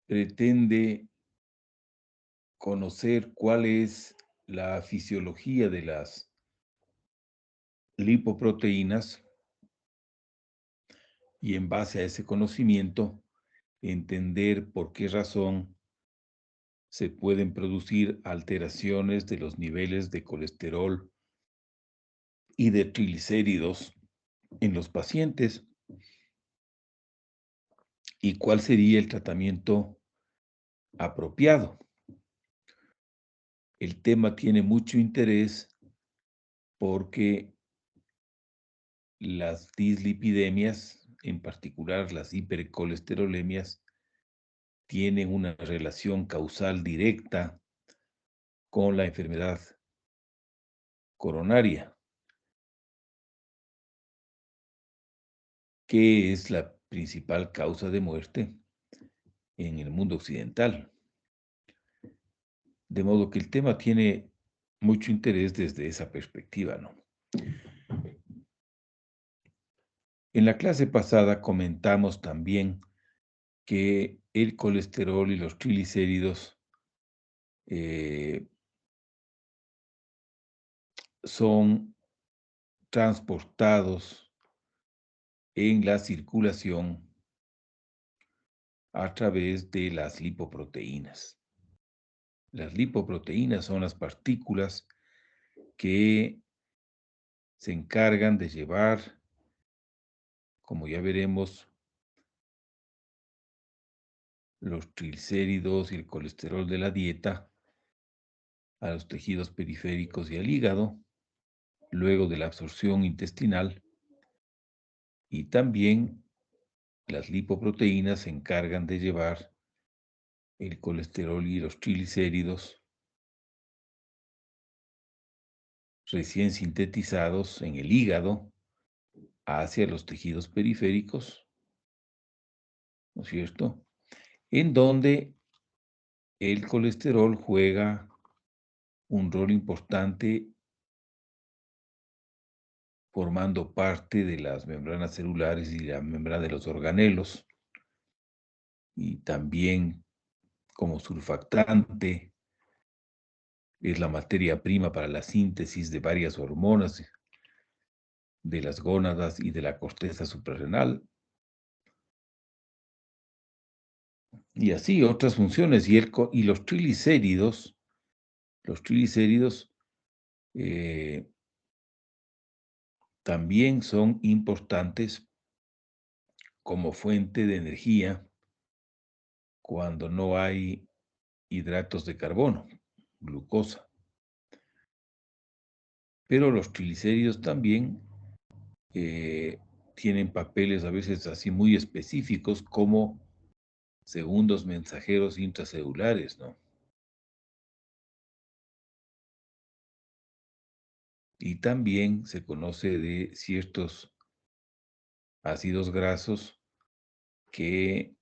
pretende conocer cuál es la fisiología de las lipoproteínas y en base a ese conocimiento entender por qué razón se pueden producir alteraciones de los niveles de colesterol y de triglicéridos en los pacientes y cuál sería el tratamiento apropiado. El tema tiene mucho interés porque las dislipidemias, en particular las hipercolesterolemias, tienen una relación causal directa con la enfermedad coronaria, que es la principal causa de muerte en el mundo occidental. De modo que el tema tiene mucho interés desde esa perspectiva, ¿no? En la clase pasada comentamos también que el colesterol y los triglicéridos son transportados en la circulación a través de las lipoproteínas. Las lipoproteínas son las partículas que se encargan de llevar, como ya veremos, los triglicéridos y el colesterol de la dieta a los tejidos periféricos y al hígado, luego de la absorción intestinal, y también las lipoproteínas se encargan de llevar el colesterol y los triglicéridos recién sintetizados en el hígado hacia los tejidos periféricos, ¿no es cierto? En donde el colesterol juega un rol importante formando parte de las membranas celulares y la membrana de los organelos, y también como surfactante es la materia prima para la síntesis de varias hormonas de las gónadas y de la corteza suprarrenal, y así otras funciones. Y los triglicéridos eh, también son importantes como fuente de energía cuando no hay hidratos de carbono, glucosa. Pero los triglicéridos también eh, tienen papeles a veces así muy específicos como segundos mensajeros intracelulares, ¿no? Y también se conoce de ciertos ácidos grasos que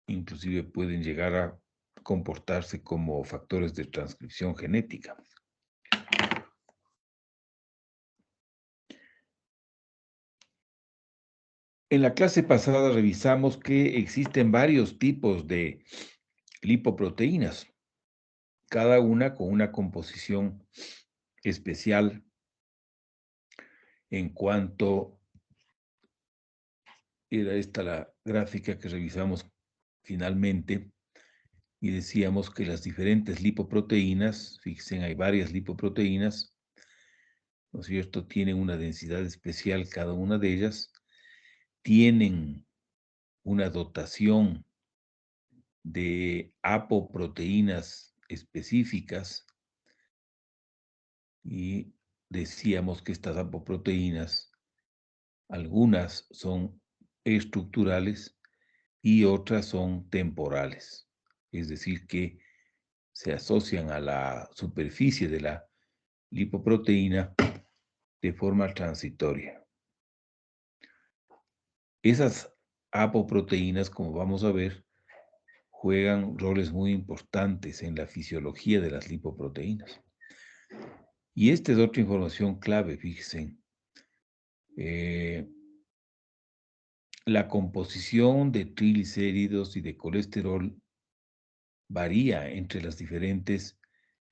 inclusive pueden llegar a comportarse como factores de transcripción genética. En la clase pasada revisamos que existen varios tipos de lipoproteínas, cada una con una composición especial en cuanto era esta la gráfica que revisamos finalmente y decíamos que las diferentes lipoproteínas, fíjense, hay varias lipoproteínas, ¿no es cierto? Tienen una densidad especial cada una de ellas, tienen una dotación de apoproteínas específicas y decíamos que estas apoproteínas, algunas son estructurales y otras son temporales, es decir, que se asocian a la superficie de la lipoproteína de forma transitoria. Esas apoproteínas, como vamos a ver, juegan roles muy importantes en la fisiología de las lipoproteínas. Y esta es otra información clave, fíjense. la composición de triglicéridos y de colesterol varía entre las diferentes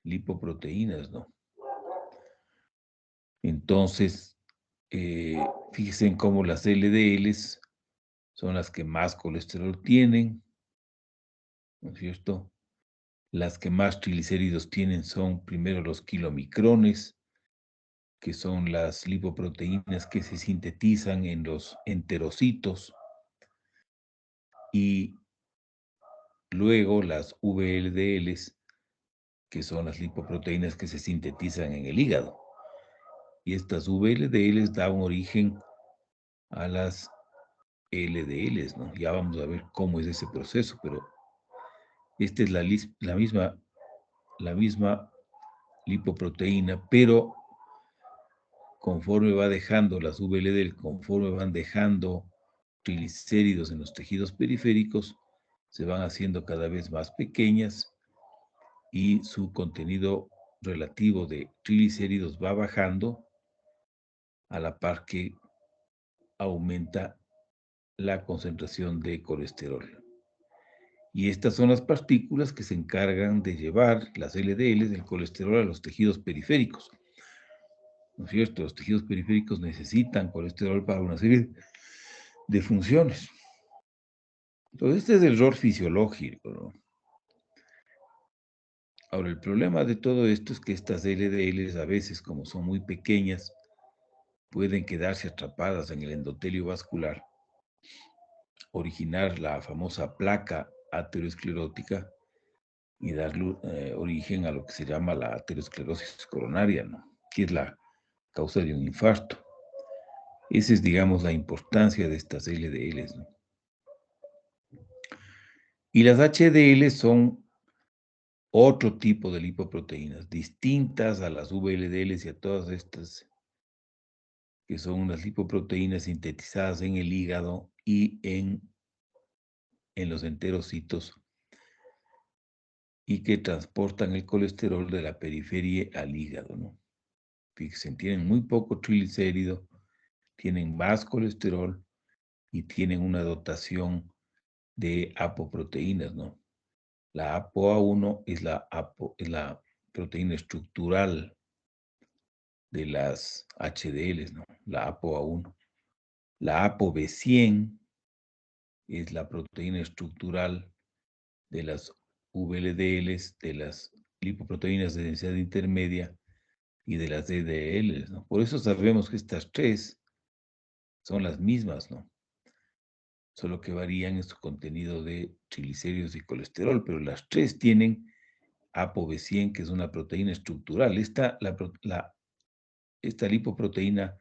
lipoproteínas, ¿no? Entonces, fíjense en cómo las LDLs son las que más colesterol tienen, ¿no es cierto? Las que más triglicéridos tienen son primero los kilomicrones, que son las lipoproteínas que se sintetizan en los enterocitos, y luego las VLDLs, que son las lipoproteínas que se sintetizan en el hígado. Y estas VLDLs dan origen a las LDLs, ¿no? Ya vamos a ver cómo es ese proceso, pero esta es la misma lipoproteína, pero conforme va dejando las VLDL, conforme van dejando triglicéridos en los tejidos periféricos, se van haciendo cada vez más pequeñas y su contenido relativo de triglicéridos va bajando a la par que aumenta la concentración de colesterol. Y estas son las partículas que se encargan de llevar las LDLs del colesterol a los tejidos periféricos. ¿No es cierto? Los tejidos periféricos necesitan colesterol para una serie de funciones. Entonces, este es el error fisiológico, ¿no? Ahora, el problema de todo esto es que estas LDLs a veces, como son muy pequeñas, pueden quedarse atrapadas en el endotelio vascular, originar la famosa placa aterosclerótica y dar origen a lo que se llama la aterosclerosis coronaria, ¿no? Que es la causa de un infarto. Esa es, digamos, la importancia de estas LDLs, ¿no? Y las HDL son otro tipo de lipoproteínas, distintas a las VLDLs y a todas estas, que son unas lipoproteínas sintetizadas en el hígado y en los enterocitos, y que transportan el colesterol de la periferia al hígado, ¿no? Fíjense, tienen muy poco triglicérido, tienen más colesterol y tienen una dotación de apoproteínas, ¿no? La ApoA1 es la proteína estructural de las HDLs, ¿no? La ApoA1. La ApoB100 es la proteína estructural de las VLDLs, de las lipoproteínas de densidad intermedia y de las DDLs, ¿no? Por eso sabemos que estas tres son las mismas, ¿no? Solo que varían en su contenido de triglicéridos y colesterol, pero las tres tienen ApoB100, que es una proteína estructural. Esta lipoproteína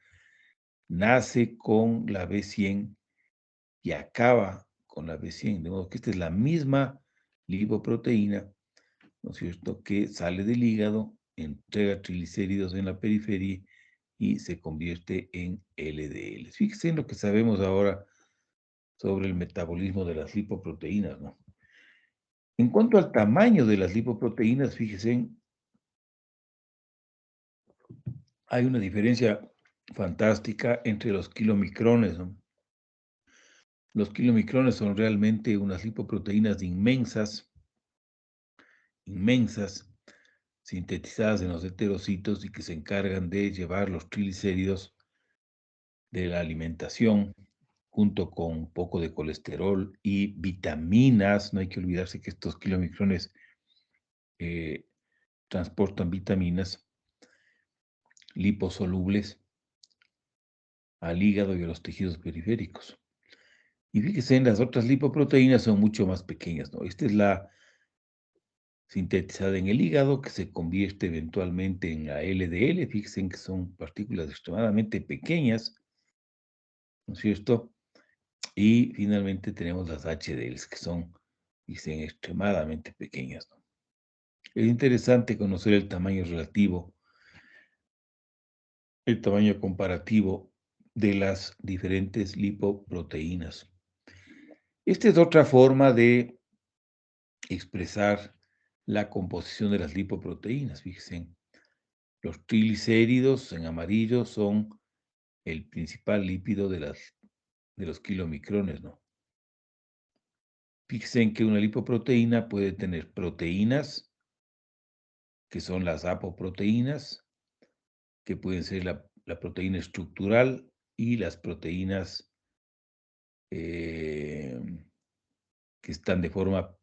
nace con la B100 y acaba con la B100, de modo que esta es la misma lipoproteína, ¿no es cierto?, que sale del hígado, entrega triglicéridos en la periferia y se convierte en LDL. Fíjense en lo que sabemos ahora sobre el metabolismo de las lipoproteínas, ¿no? En cuanto al tamaño de las lipoproteínas, fíjense, hay una diferencia fantástica entre los kilomicrones, ¿no? Los kilomicrones son realmente unas lipoproteínas inmensas, inmensas, sintetizadas en los heterocitos y que se encargan de llevar los triglicéridos de la alimentación junto con un poco de colesterol y vitaminas. No hay que olvidarse que estos kilomicrones transportan vitaminas liposolubles al hígado y a los tejidos periféricos. Y fíjese, en las otras lipoproteínas son mucho más pequeñas, ¿no? Esta es la sintetizada en el hígado, que se convierte eventualmente en la LDL. Fíjense que son partículas extremadamente pequeñas, ¿no es cierto? Y finalmente tenemos las HDLs, que son, dicen, extremadamente pequeñas, ¿no? Es interesante conocer el tamaño relativo, el tamaño comparativo de las diferentes lipoproteínas. Esta es otra forma de expresar la composición de las lipoproteínas. Fíjense, los triglicéridos en amarillo son el principal lípido de los kilomicrones, ¿no? Fíjense en que una lipoproteína puede tener proteínas, que son las apoproteínas, que pueden ser la proteína estructural y las proteínas que están de forma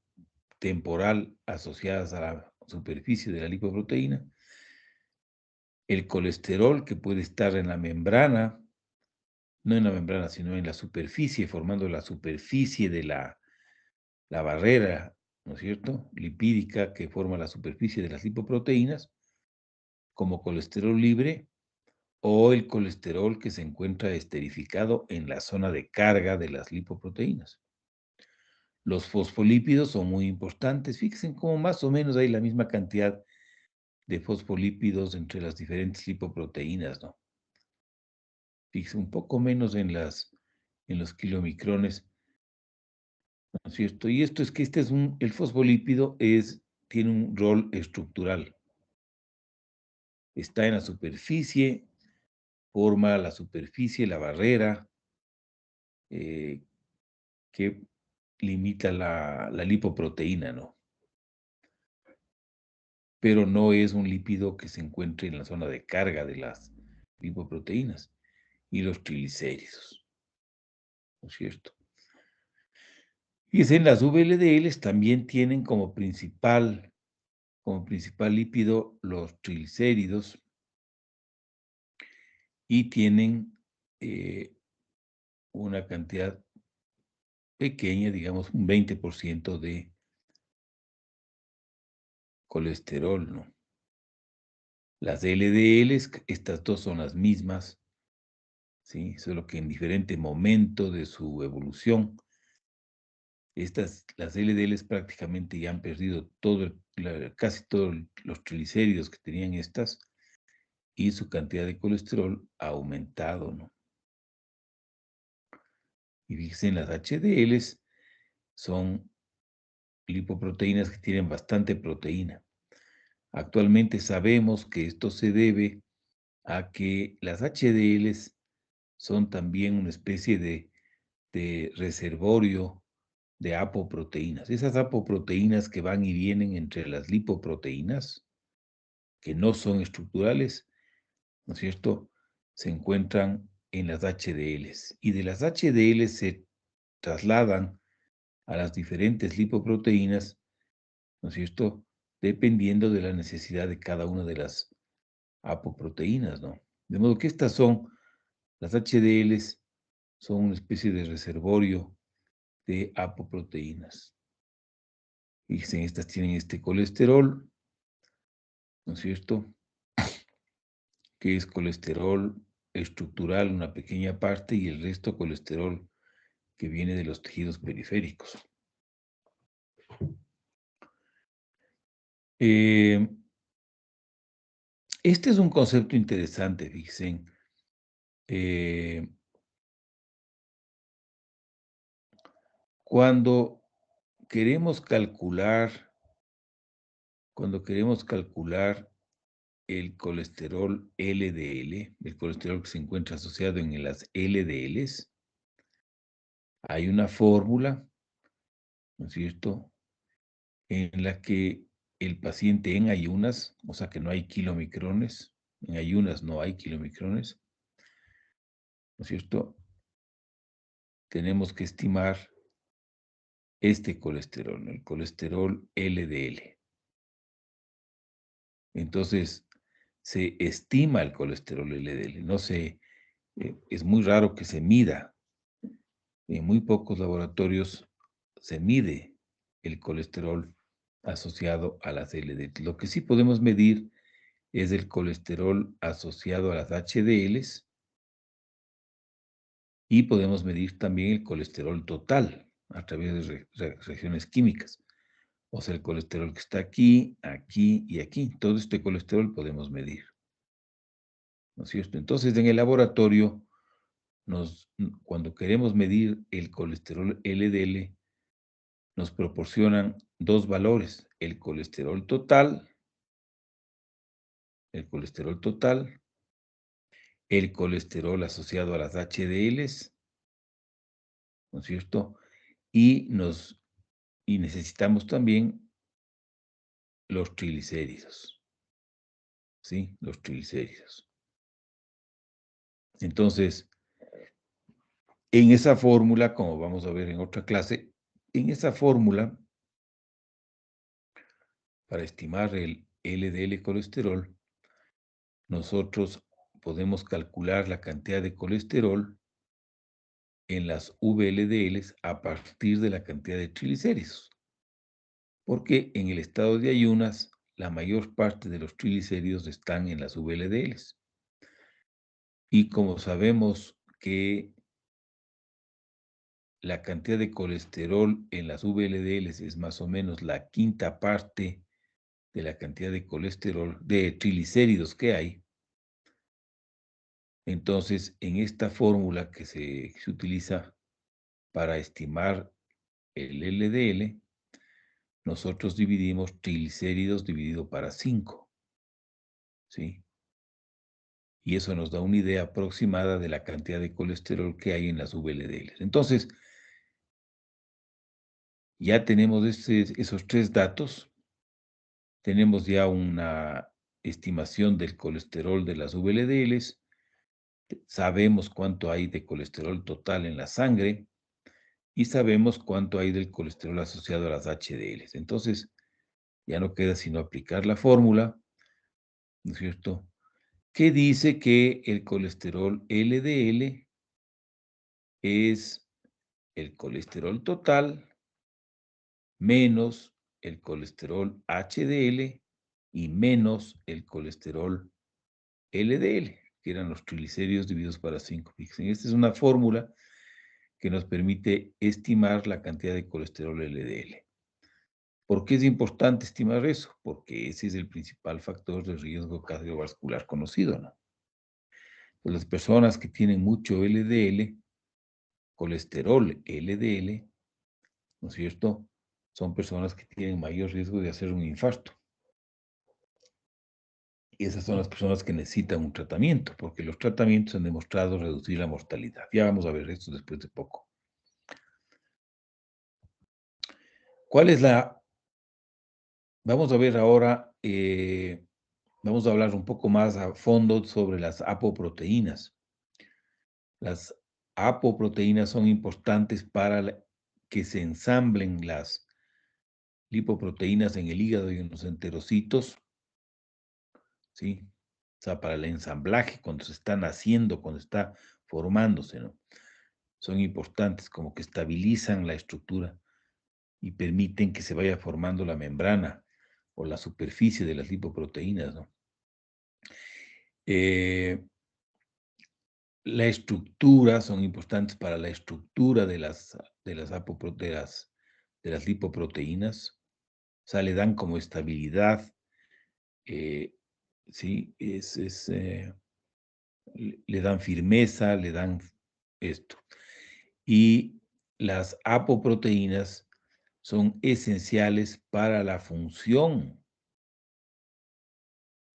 temporal asociadas a la superficie de la lipoproteína. El colesterol, que puede estar en la membrana, no en la membrana, sino en la superficie, formando la superficie de la barrera, ¿no es cierto?, lipídica que forma la superficie de las lipoproteínas, como colesterol libre, o el colesterol que se encuentra esterificado en la zona de carga de las lipoproteínas. Los fosfolípidos son muy importantes. Fíjense cómo más o menos hay la misma cantidad de fosfolípidos entre las diferentes lipoproteínas, ¿no? Fíjense, un poco menos en los kilomicrones, ¿no es cierto? Y esto es que el fosfolípido tiene un rol estructural. Está en la superficie, forma la superficie, la barrera, eh, que limita la lipoproteína, ¿no? Pero no es un lípido que se encuentre en la zona de carga de las lipoproteínas y los triglicéridos, ¿no es cierto? Y en las VLDLs también tienen como principal lípido los triglicéridos y tienen una cantidad pequeña, digamos un 20% de colesterol, ¿no? Las LDLs, estas dos son las mismas, ¿sí? Solo que en diferente momento de su evolución. Las LDLs prácticamente ya han perdido casi todos los triglicéridos que tenían estas, y su cantidad de colesterol ha aumentado, ¿no? Y fíjense, las HDLs son lipoproteínas que tienen bastante proteína. Actualmente sabemos que esto se debe a que las HDLs son también una especie de reservorio de apoproteínas. Esas apoproteínas que van y vienen entre las lipoproteínas, que no son estructurales, ¿no es cierto?, se encuentran en las HDLs. Y de las HDLs se trasladan a las diferentes lipoproteínas, ¿no es cierto?, dependiendo de la necesidad de cada una de las apoproteínas, ¿no? De modo que las HDLs son una especie de reservorio de apoproteínas. Fíjense, estas tienen este colesterol, ¿no es cierto?, que es colesterol estructural, una pequeña parte, y el resto colesterol que viene de los tejidos periféricos. Este es un concepto interesante, fíjense. Cuando queremos calcular el colesterol LDL, el colesterol que se encuentra asociado en las LDLs, hay una fórmula, ¿no es cierto?, en la que el paciente en ayunas, o sea que no hay kilomicrones, en ayunas no hay kilomicrones, ¿no es cierto?, tenemos que estimar este colesterol, ¿no?, el colesterol LDL. Entonces, se estima el colesterol LDL, es muy raro que se mida. En muy pocos laboratorios se mide el colesterol asociado a las LDL. Lo que sí podemos medir es el colesterol asociado a las HDLs, y podemos medir también el colesterol total a través de reacciones químicas. O sea, el colesterol que está aquí, aquí y aquí. Todo este colesterol podemos medir, ¿no es cierto? Entonces, en el laboratorio, cuando queremos medir el colesterol LDL, nos proporcionan dos valores: el colesterol total, el colesterol asociado a las HDLs ¿no es cierto? Y necesitamos también los triglicéridos, ¿sí? Los triglicéridos. Entonces, en esa fórmula, como vamos a ver en otra clase, en esa fórmula, para estimar el LDL colesterol, nosotros podemos calcular la cantidad de colesterol en las VLDLs a partir de la cantidad de triglicéridos, porque en el estado de ayunas, la mayor parte de los triglicéridos están en las VLDLs. Y como sabemos que la cantidad de colesterol en las VLDLs es más o menos la quinta parte de la cantidad de colesterol, de triglicéridos que hay. Entonces, en esta fórmula que se utiliza para estimar el LDL, nosotros dividimos triglicéridos dividido para 5, ¿sí? Y eso nos da una idea aproximada de la cantidad de colesterol que hay en las VLDLs. Entonces, ya tenemos esos 3 datos. Tenemos ya una estimación del colesterol de las VLDLs. Sabemos cuánto hay de colesterol total en la sangre y sabemos cuánto hay del colesterol asociado a las HDLs. Entonces, ya no queda sino aplicar la fórmula, ¿no es cierto? Que dice que el colesterol LDL es el colesterol total menos el colesterol HDL y menos el colesterol LDL, que eran los triglicéridos divididos para 5. Fíjense, esta es una fórmula que nos permite estimar la cantidad de colesterol LDL. ¿Por qué es importante estimar eso? Porque ese es el principal factor de riesgo cardiovascular conocido, ¿no? Pues las personas que tienen mucho LDL, colesterol LDL, ¿no es cierto? Son personas que tienen mayor riesgo de hacer un infarto. Y esas son las personas que necesitan un tratamiento, porque los tratamientos han demostrado reducir la mortalidad. Ya vamos a ver esto después de poco. ¿Cuál es la? Vamos a ver ahora, vamos a hablar un poco más a fondo sobre las apoproteínas. Las apoproteínas son importantes para que se ensamblen las lipoproteínas en el hígado y en los enterocitos, ¿sí? O sea, para el ensamblaje, cuando se están haciendo, cuando está formándose, ¿no? Son importantes, como que estabilizan la estructura y permiten que se vaya formando la membrana o la superficie de las lipoproteínas, ¿no? La estructura, son importantes para la estructura de las lipoproteínas, o sea, le dan como estabilidad, ¿sí? Le dan firmeza, le dan esto. Y las apoproteínas son esenciales para la función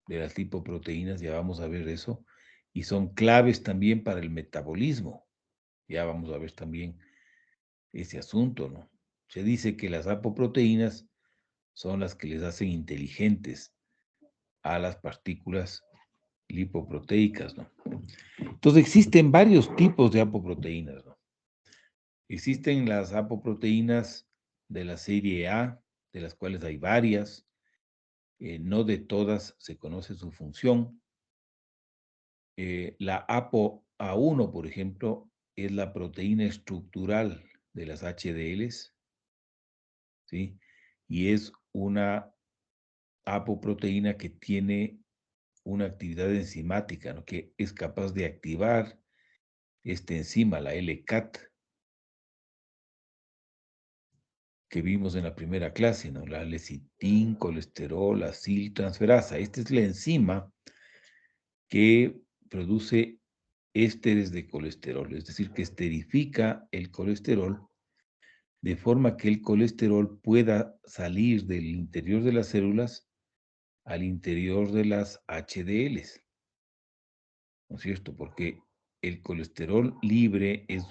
de las lipoproteínas, ya vamos a ver eso, y son claves también para el metabolismo. Ya vamos a ver también ese asunto, ¿no? Se dice que las apoproteínas son las que les hacen inteligentes a las partículas lipoproteicas, ¿no? Entonces existen varios tipos de apoproteínas, ¿no? Existen las apoproteínas de la serie A, de las cuales hay varias, no de todas se conoce su función. La ApoA1, por ejemplo, es la proteína estructural de las HDLs, ¿sí? Y es una apoproteína que tiene una actividad enzimática, ¿no? Que es capaz de activar esta enzima, la LCAT, que vimos en la primera clase, ¿no? La lecitin, colesterol, aciltransferasa. Esta es la enzima que produce ésteres de colesterol, es decir, que esterifica el colesterol de forma que el colesterol pueda salir del interior de las células al interior de las HDLs, ¿no es cierto? Porque el colesterol libre es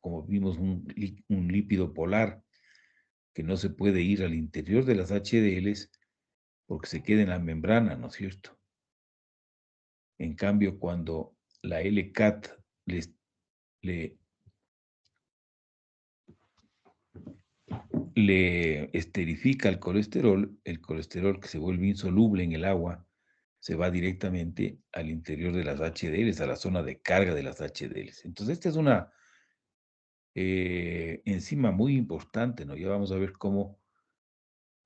como vimos, un lípido polar que no se puede ir al interior de las HDLs porque se queda en la membrana, ¿no es cierto? En cambio, cuando la LCAT le esterifica el colesterol que se vuelve insoluble en el agua, se va directamente al interior de las HDLs, a la zona de carga de las HDLs. Entonces, esta es una enzima muy importante, ¿no? Ya vamos a ver cómo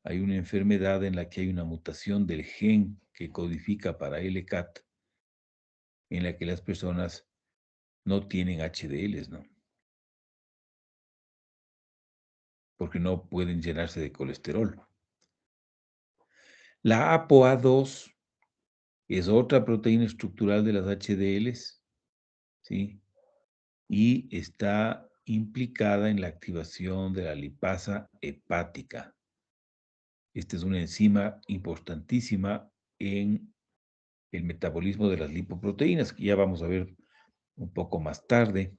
hay una enfermedad en la que hay una mutación del gen que codifica para LCAT, en la que las personas no tienen HDLs, ¿no? Porque no pueden llenarse de colesterol. La ApoA2 es otra proteína estructural de las HDLs, ¿sí? Y está implicada en la activación de la lipasa hepática. Esta es una enzima importantísima en el metabolismo de las lipoproteínas, que ya vamos a ver un poco más tarde.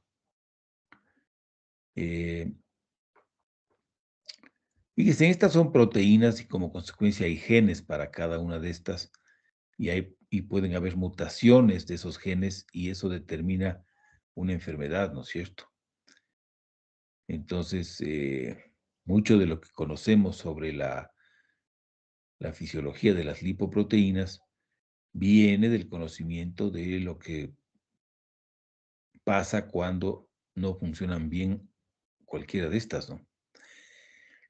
Fíjense, estas son proteínas y como consecuencia hay genes para cada una de estas y pueden haber mutaciones de esos genes y eso determina una enfermedad, ¿no es cierto? Entonces, mucho de lo que conocemos sobre la fisiología de las lipoproteínas viene del conocimiento de lo que pasa cuando no funcionan bien cualquiera de estas, ¿no?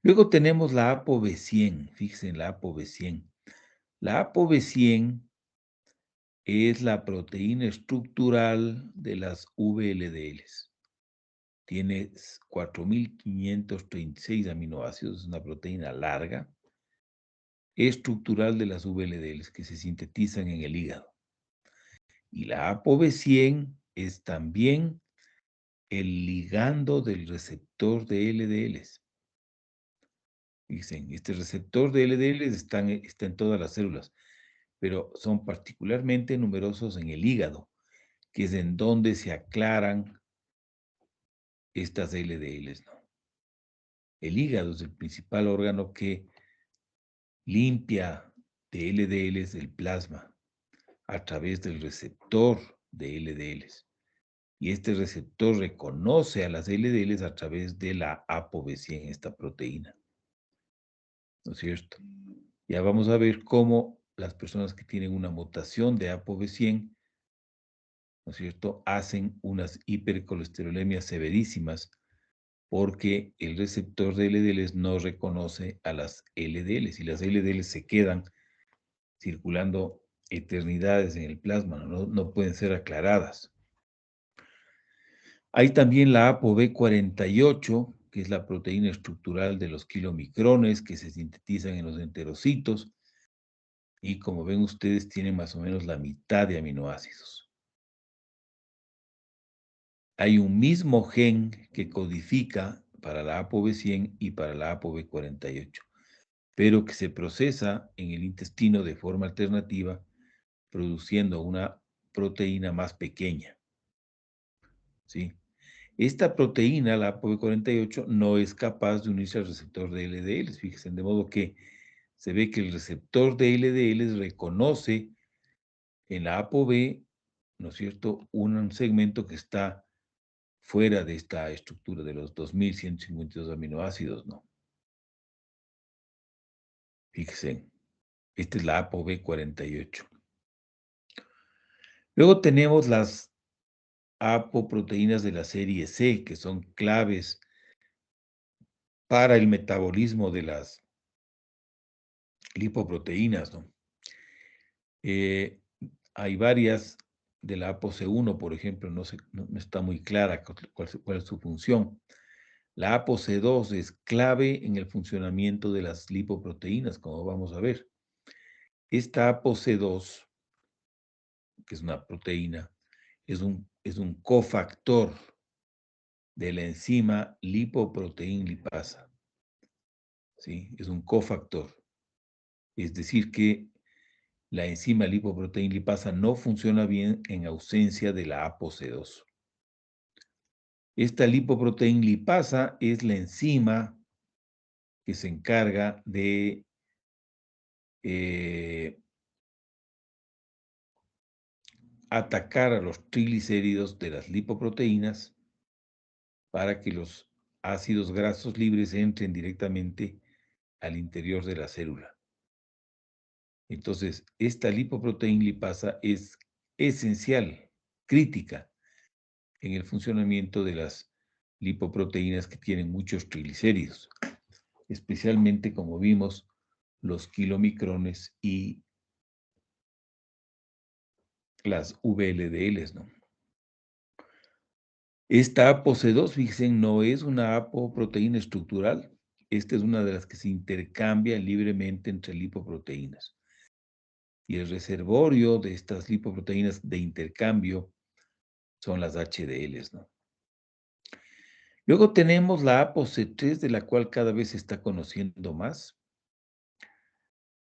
Luego tenemos la ApoB100, fíjense en la ApoB100. La ApoB100 es la proteína estructural de las VLDLs. Tiene 4.536 aminoácidos, es una proteína larga, estructural de las VLDLs que se sintetizan en el hígado. Y la ApoB100 es también el ligando del receptor de LDLs. Dicen, este receptor de LDLs está en todas las células, pero son particularmente numerosos en el hígado, que es en donde se aclaran estas LDLs, ¿no? El hígado es el principal órgano que limpia de LDLs el plasma a través del receptor de LDLs. Y este receptor reconoce a las LDLs a través de la ApoB100, esta proteína. ¿No es cierto? Ya vamos a ver cómo las personas que tienen una mutación de ApoB100, ¿no es cierto?, hacen unas hipercolesterolemias severísimas porque el receptor de LDLs no reconoce a las LDLs y las LDLs se quedan circulando eternidades en el plasma, no pueden ser aclaradas. Hay también la ApoB48, que es la proteína estructural de los kilomicrones que se sintetizan en los enterocitos y como ven ustedes tiene más o menos la mitad de aminoácidos. Hay un mismo gen que codifica para la ApoB100 y para la ApoB48, pero que se procesa en el intestino de forma alternativa, produciendo una proteína más pequeña, ¿sí? Esta proteína, la ApoB48, no es capaz de unirse al receptor de LDLs, fíjense, de modo que se ve que el receptor de LDLs reconoce en la ApoB, ¿no es cierto?, un segmento que está fuera de esta estructura de los 2.152 aminoácidos, ¿no? Fíjense, esta es la ApoB48. Luego tenemos las apoproteínas de la serie C, que son claves para el metabolismo de las lipoproteínas, ¿no? Hay varias de la ApoC1, por ejemplo, no está muy clara cuál es su función. La ApoC2 es clave en el funcionamiento de las lipoproteínas, como vamos a ver. Esta ApoC2, que es una proteína, es un cofactor de la enzima lipoproteín lipasa. ¿Sí? Es un cofactor. Es decir, que la enzima lipoproteín lipasa no funciona bien en ausencia de la ApoC2. Esta lipoproteína lipasa es la enzima que se encarga de atacar a los triglicéridos de las lipoproteínas para que los ácidos grasos libres entren directamente al interior de la célula. Entonces, esta lipoproteína lipasa es esencial, crítica, en el funcionamiento de las lipoproteínas que tienen muchos triglicéridos, especialmente, como vimos, los kilomicrones y las VLDLs, ¿no? Esta ApoC2, fíjense, no es una apoproteína estructural. Esta es una de las que se intercambia libremente entre lipoproteínas. Y el reservorio de estas lipoproteínas de intercambio son las HDLs, ¿no? Luego tenemos la ApoC3, de la cual cada vez se está conociendo más.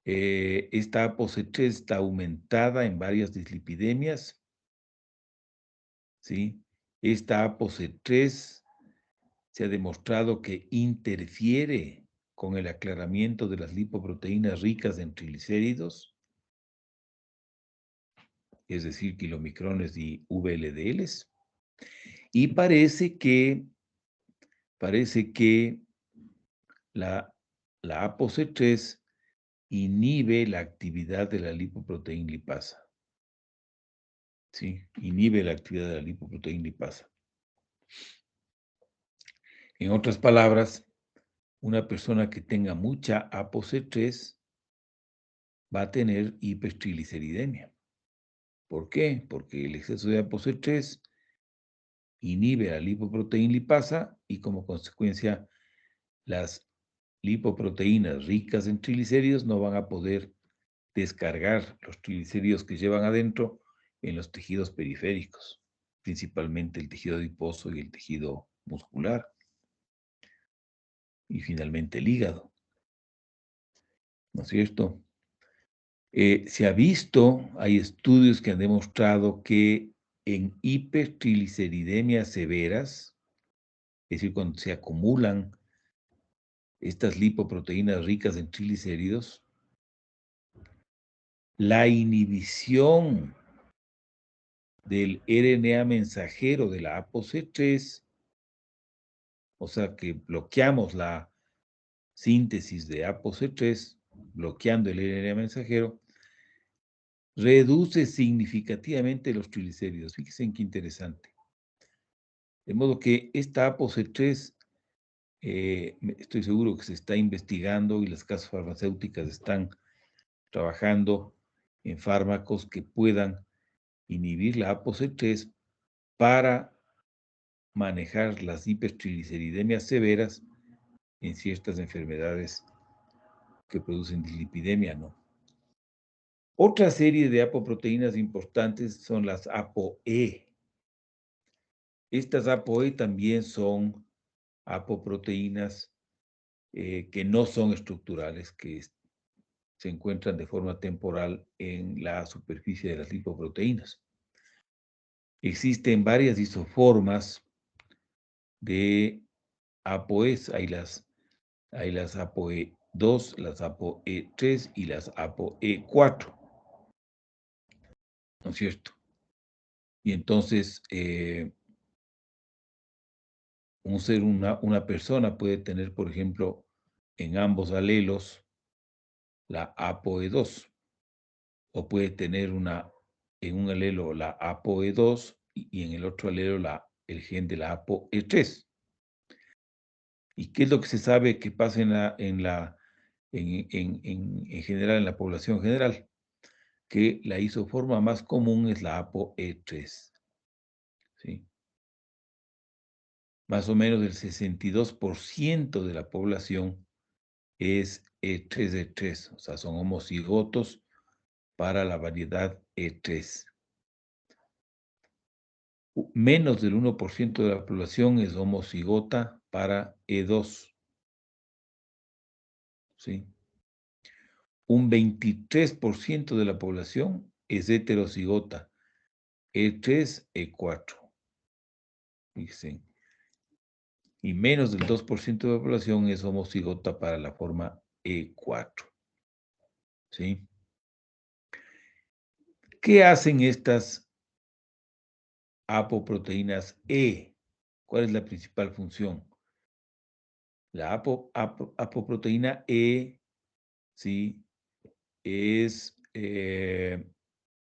Esta ApoC3 está aumentada en varias dislipidemias, ¿sí? Esta ApoC3 se ha demostrado que interfiere con el aclaramiento de las lipoproteínas ricas en triglicéridos, es decir, kilomicrones y VLDLs, y parece que la ApoC3 inhibe la actividad de la lipoproteína lipasa. ¿Sí? Inhibe la actividad de la lipoproteína lipasa. En otras palabras, una persona que tenga mucha ApoC3 va a tener hipertrigliceridemia. ¿Por qué? Porque el exceso de ApoC3 inhibe la lipoproteína lipasa y como consecuencia las lipoproteínas ricas en triglicéridos no van a poder descargar los triglicéridos que llevan adentro en los tejidos periféricos, principalmente el tejido adiposo y el tejido muscular. Y finalmente el hígado. ¿No es cierto? Se ha visto, hay estudios que han demostrado que en hipertrigliceridemias severas, es decir, cuando se acumulan estas lipoproteínas ricas en triglicéridos, la inhibición del RNA mensajero de la ApoC3, o sea que bloqueamos la síntesis de ApoC3, bloqueando el RNA mensajero, reduce significativamente los triglicéridos. Fíjense qué interesante. De modo que esta ApoC3, estoy seguro que se está investigando y las casas farmacéuticas están trabajando en fármacos que puedan inhibir la ApoC3 para manejar las hipertrigliceridemias severas en ciertas enfermedades que producen dislipidemia, ¿no? Otra serie de apoproteínas importantes son las ApoE. Estas ApoE también son apoproteínas que no son estructurales, que se encuentran de forma temporal en la superficie de las lipoproteínas. Existen varias isoformas de ApoEs. Hay las ApoE2, las ApoE3 y las ApoE4. ¿No es cierto? Y entonces, una persona puede tener, por ejemplo, en ambos alelos la ApoE2, o puede tener en un alelo la ApoE2 y en el otro alelo el gen de la ApoE3. ¿Y qué es lo que se sabe que pasa en general, en la población general? Que la isoforma más común es la ApoE3. ¿Sí? Más o menos el 62% de la población es E3D3, o sea, son homocigotos para la variedad E3. Menos del 1% de la población es homocigota para E2. ¿Sí? Un 23% de la población es heterocigota, E3, E4. Fíjense. y menos del 2% de la población es homocigota para la forma E4. ¿Sí? ¿Qué hacen estas apoproteínas E? ¿Cuál es la principal función? La apoproteína E, ¿sí? Es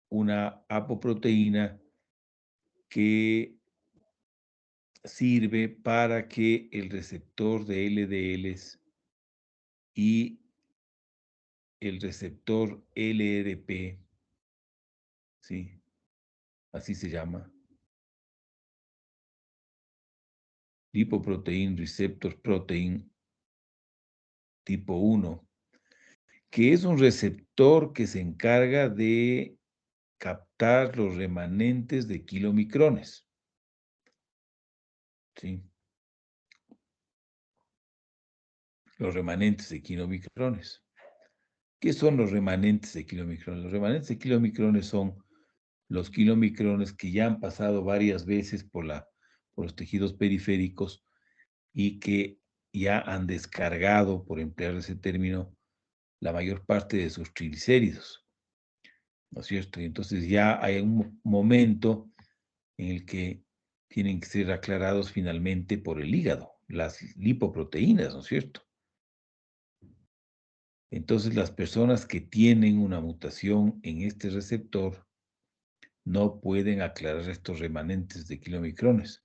una apoproteína que sirve para que el receptor de LDLs y el receptor LRP, ¿sí? Así se llama, lipoprotein receptor protein tipo 1, que es un receptor que se encarga de captar los remanentes de kilomicrones, ¿sí? Los remanentes de kilomicrones. ¿Qué son los remanentes de kilomicrones? Los remanentes de kilomicrones son los kilomicrones que ya han pasado varias veces por los tejidos periféricos y que ya han descargado, por emplear ese término, la mayor parte de sus triglicéridos, ¿no es cierto? Y entonces ya hay un momento en el que tienen que ser aclarados finalmente por el hígado, las lipoproteínas, ¿no es cierto? Entonces las personas que tienen una mutación en este receptor no pueden aclarar estos remanentes de kilomicrones.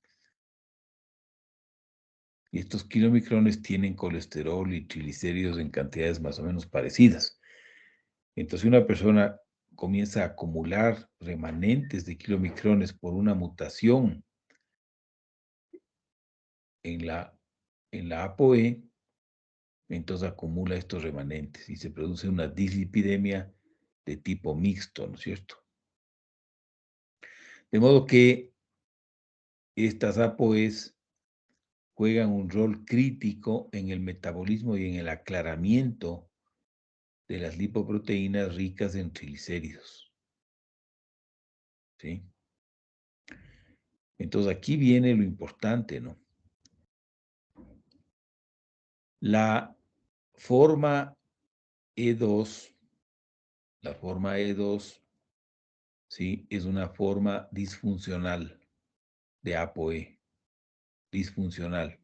Y estos kilomicrones tienen colesterol y triglicéridos en cantidades más o menos parecidas. Entonces, una persona comienza a acumular remanentes de kilomicrones por una mutación en la ApoE, entonces acumula estos remanentes y se produce una dislipidemia de tipo mixto, ¿no es cierto? De modo que estas ApoEs juegan un rol crítico en el metabolismo y en el aclaramiento de las lipoproteínas ricas en triglicéridos, ¿sí? Entonces aquí viene lo importante, ¿no? La forma E2, la forma E2, ¿sí? Es una forma disfuncional de ApoE, disfuncional.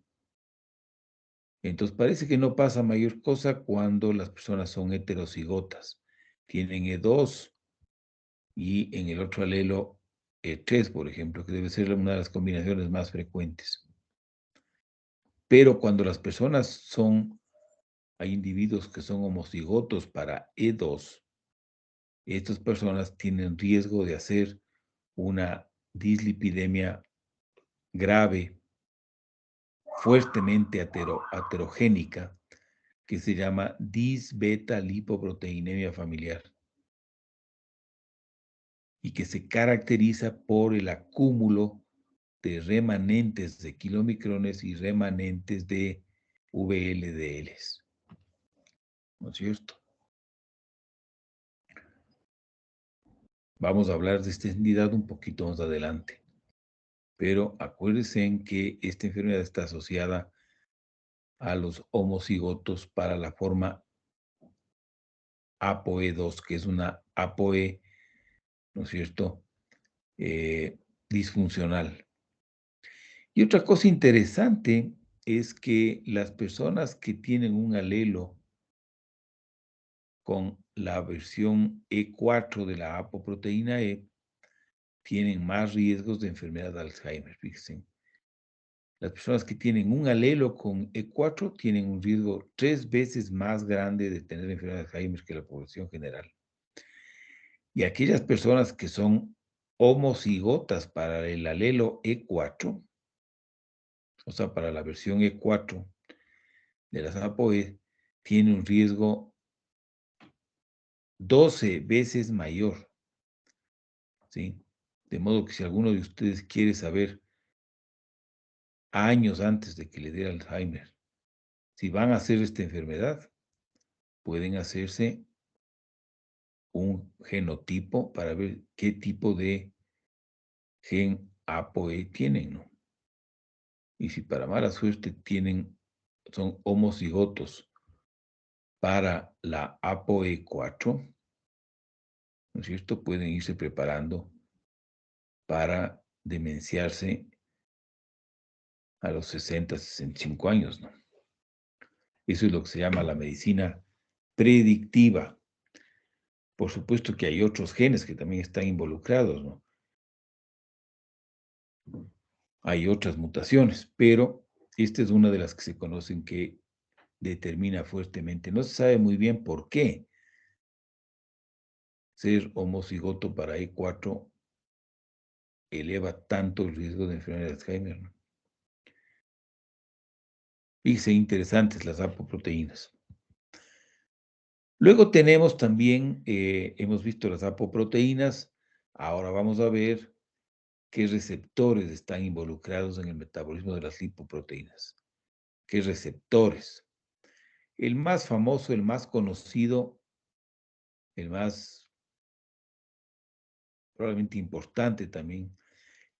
Entonces parece que no pasa mayor cosa cuando las personas son heterocigotas. Tienen E2 y en el otro alelo E3, por ejemplo, que debe ser una de las combinaciones más frecuentes. Pero cuando las personas hay individuos que son homocigotos para E2, estas personas tienen riesgo de hacer una dislipidemia grave, fuertemente aterogénica, que se llama disbeta-lipoproteinemia familiar y que se caracteriza por el acúmulo de remanentes de kilomicrones y remanentes de VLDLs. ¿No es cierto? Vamos a hablar de esta entidad un poquito más adelante. Pero acuérdense en que esta enfermedad está asociada a los homocigotos para la forma ApoE2, que es una ApoE, ¿no es cierto?, disfuncional. Y otra cosa interesante es que las personas que tienen un alelo con la versión E4 de la apoproteína E tienen más riesgos de enfermedad de Alzheimer, fíjense. Las personas que tienen un alelo con E4 tienen un riesgo 3 veces más grande de tener enfermedad de Alzheimer que la población general. Y aquellas personas que son homocigotas para el alelo E4, o sea, para la versión E4 de las ApoE, tiene un riesgo 12 veces mayor, ¿sí? De modo que si alguno de ustedes quiere saber años antes de que le dé Alzheimer, si van a hacer esta enfermedad, pueden hacerse un genotipo para ver qué tipo de gen ApoE tienen, ¿no? Y si para mala suerte son homocigotos para la ApoE4, ¿no es cierto? Pueden irse preparando para demenciarse a los 60, 65 años, ¿no? Eso es lo que se llama la medicina predictiva. Por supuesto que hay otros genes que también están involucrados, ¿no? Hay otras mutaciones, pero esta es una de las que se conocen que determina fuertemente. No se sabe muy bien por qué ser homocigoto para E4 eleva tanto el riesgo de enfermedad de Alzheimer, ¿no? Fíjense, interesantes las apoproteínas. Luego tenemos también, hemos visto las apoproteínas, ahora vamos a ver qué receptores están involucrados en el metabolismo de las lipoproteínas. ¿Qué receptores? El más famoso, el más conocido, el más probablemente importante también,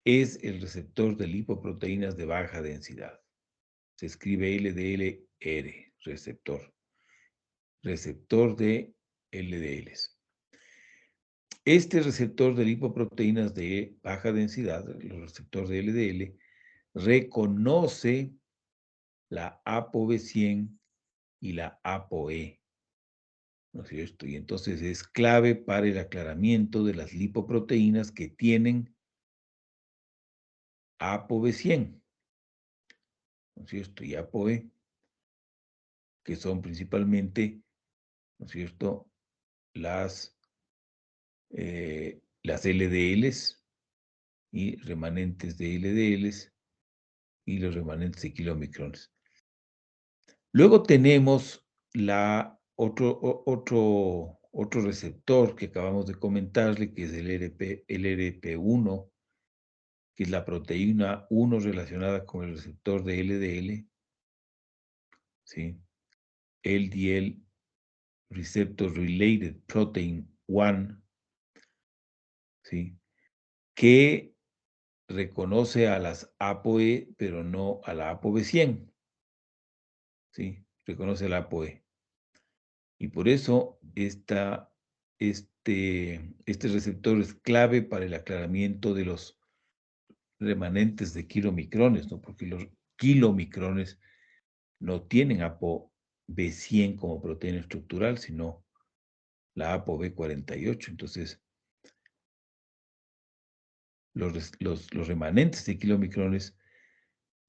es el receptor de lipoproteínas de baja densidad. Se escribe LDLR, receptor de LDLs. Este receptor de lipoproteínas de baja densidad, el receptor de LDL, reconoce la ApoB100 y la ApoE, ¿no es cierto? Y entonces es clave para el aclaramiento de las lipoproteínas que tienen ApoB100, ¿no es cierto? Y ApoE, que son principalmente, ¿no es cierto?, las LDLs y remanentes de LDLs y los remanentes de kilomicrones. Luego tenemos otro receptor que acabamos de comentarle, que es el LRP1, que es la proteína 1 relacionada con el receptor de LDL, ¿sí? LDL Receptor Related Protein 1, ¿sí? Que reconoce a las ApoE, pero no a la ApoB100, ¿sí? Reconoce la ApoE. Y por eso este receptor es clave para el aclaramiento de los remanentes de kilomicrones, ¿no? Porque los kilomicrones no tienen ApoB100 como proteína estructural, sino la ApoB48. Entonces, los remanentes de kilomicrones,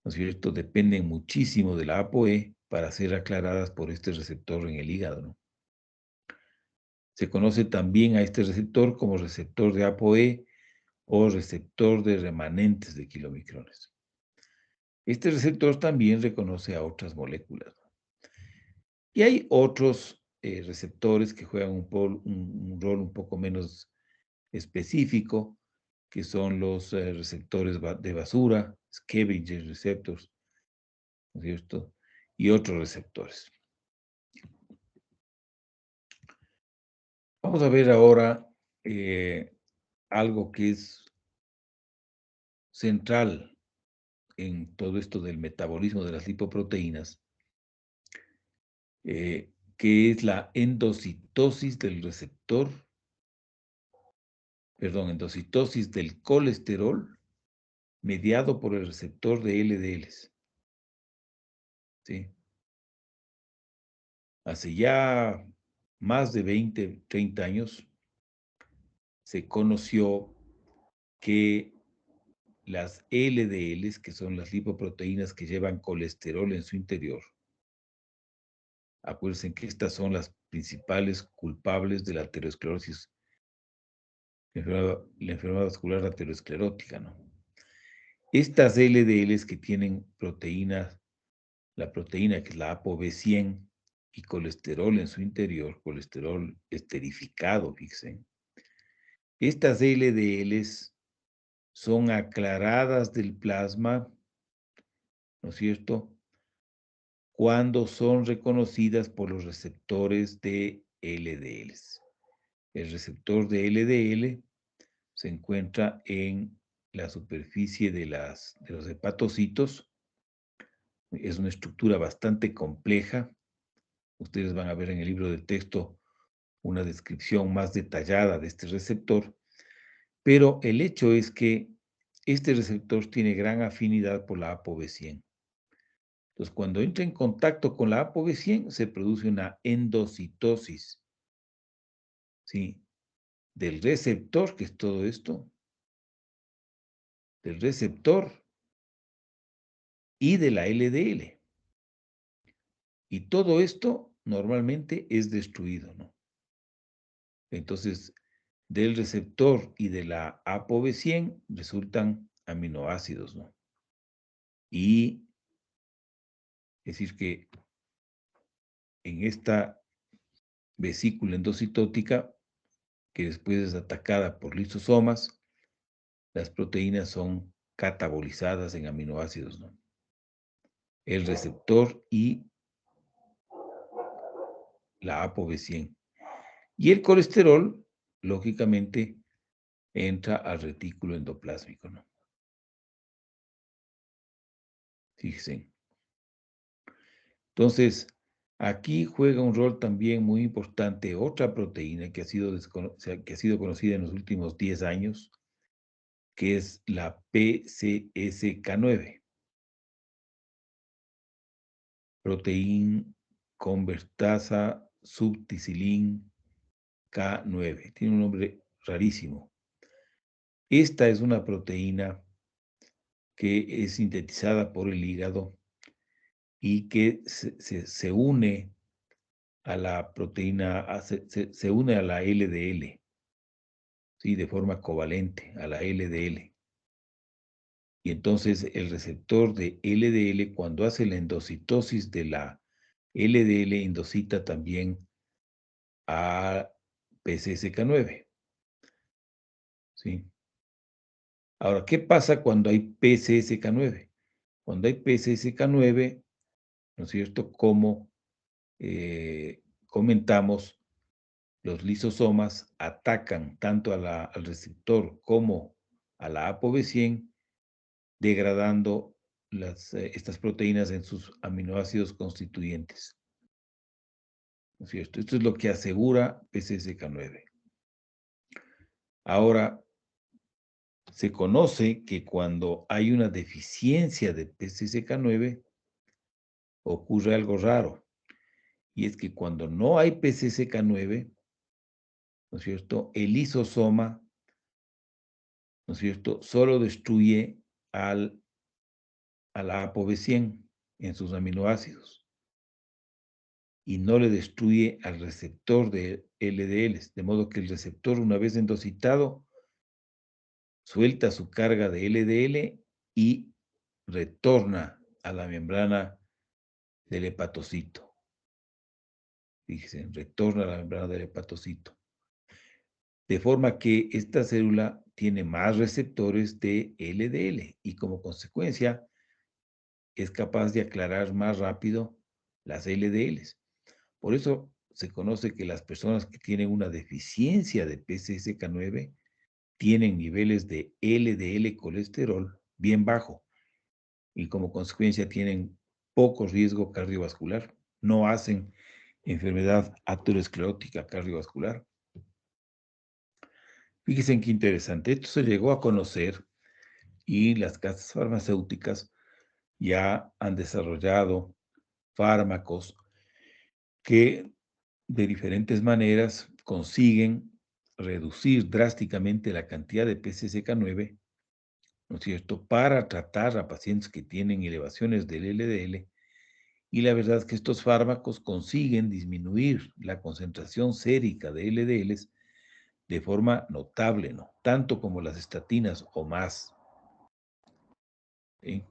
¿no es cierto?, dependen muchísimo de la ApoE para ser aclaradas por este receptor en el hígado, ¿no? Se conoce también a este receptor como receptor de ApoE o receptor de remanentes de kilomicrones. Este receptor también reconoce a otras moléculas, ¿no? Y hay otros receptores que juegan un rol un poco menos específico, que son los receptores de basura, scavenger receptors, ¿no es cierto? Y otros receptores. Vamos a ver ahora algo que es central en todo esto del metabolismo de las lipoproteínas, que es la endocitosis del receptor, perdón, endocitosis del colesterol mediado por el receptor de LDLs, ¿sí? Hace ya más de 20, 30 años se conoció que las LDLs, que son las lipoproteínas que llevan colesterol en su interior, acuérdense que estas son las principales culpables de la aterosclerosis, la enfermedad vascular aterosclerótica, ¿no? Estas LDLs que tienen proteínas, la proteína que es la ApoB100 y colesterol en su interior, colesterol esterificado, fíjense. Estas LDLs son aclaradas del plasma, ¿no es cierto?, cuando son reconocidas por los receptores de LDLs. El receptor de LDL se encuentra en la superficie de los hepatocitos, Es una estructura bastante compleja. Ustedes van a ver en el libro de texto una descripción más detallada de este receptor, pero el hecho es que este receptor tiene gran afinidad por la ApoB100. Entonces, cuando entra en contacto con la ApoB100, se produce una endocitosis, ¿sí? Del receptor, que es todo esto, del receptor y de la LDL. Y todo esto normalmente es destruido, ¿no? Entonces, del receptor y de la ApoB100 resultan aminoácidos, ¿no? Y es decir que en esta vesícula endocitótica, que después es atacada por lisosomas, las proteínas son catabolizadas en aminoácidos, ¿no? El receptor y la ApoB100. Y el colesterol, lógicamente, entra al retículo endoplásmico, ¿no? Fíjense. Entonces, aquí juega un rol también muy importante otra proteína que ha sido, que ha sido conocida en los últimos 10 años, que es la PCSK9, proteína convertasa subticilin K9. Tiene un nombre rarísimo. Esta es una proteína que es sintetizada por el hígado y que se une a la proteína, se une a la LDL, ¿sí? De forma covalente a la LDL. Y entonces el receptor de LDL, cuando hace la endocitosis de la LDL, endocita también a PCSK9, ¿sí? Ahora, ¿qué pasa cuando hay PCSK9? Cuando hay PCSK9, ¿no es cierto? Como comentamos, los lisosomas atacan tanto al receptor como a la ApoB100, degradando estas proteínas en sus aminoácidos constituyentes, ¿no es cierto? Esto es lo que asegura PCSK9. Ahora, se conoce que cuando hay una deficiencia de PCSK9, ocurre algo raro, y es que cuando no hay PCSK9, ¿no es cierto?, el lisosoma, ¿no es cierto?, solo destruye a la ApoB100 en sus aminoácidos y no le destruye al receptor de LDLs, de modo que el receptor, una vez endocitado, suelta su carga de LDL y retorna a la membrana del hepatocito. Fíjense, retorna a la membrana del hepatocito. De forma que esta célula tiene más receptores de LDL y como consecuencia es capaz de aclarar más rápido las LDLs. Por eso se conoce que las personas que tienen una deficiencia de PCSK9 tienen niveles de LDL colesterol bien bajo y como consecuencia tienen poco riesgo cardiovascular, no hacen enfermedad aterosclerótica cardiovascular. Fíjense qué interesante, esto se llegó a conocer y las casas farmacéuticas ya han desarrollado fármacos que de diferentes maneras consiguen reducir drásticamente la cantidad de PCSK9, ¿no es cierto?, para tratar a pacientes que tienen elevaciones del LDL. Y la verdad es que estos fármacos consiguen disminuir la concentración sérica de LDLs de forma notable, ¿no? Tanto como las estatinas o más. ¿Sí?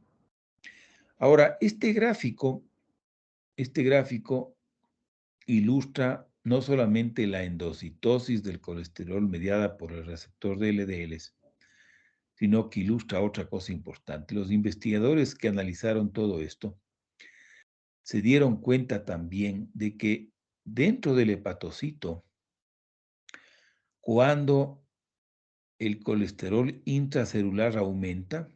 Ahora, este gráfico ilustra no solamente la endocitosis del colesterol mediada por el receptor de LDLs, sino que ilustra otra cosa importante. Los investigadores que analizaron todo esto se dieron cuenta también de que dentro del hepatocito, cuando el colesterol intracelular aumenta,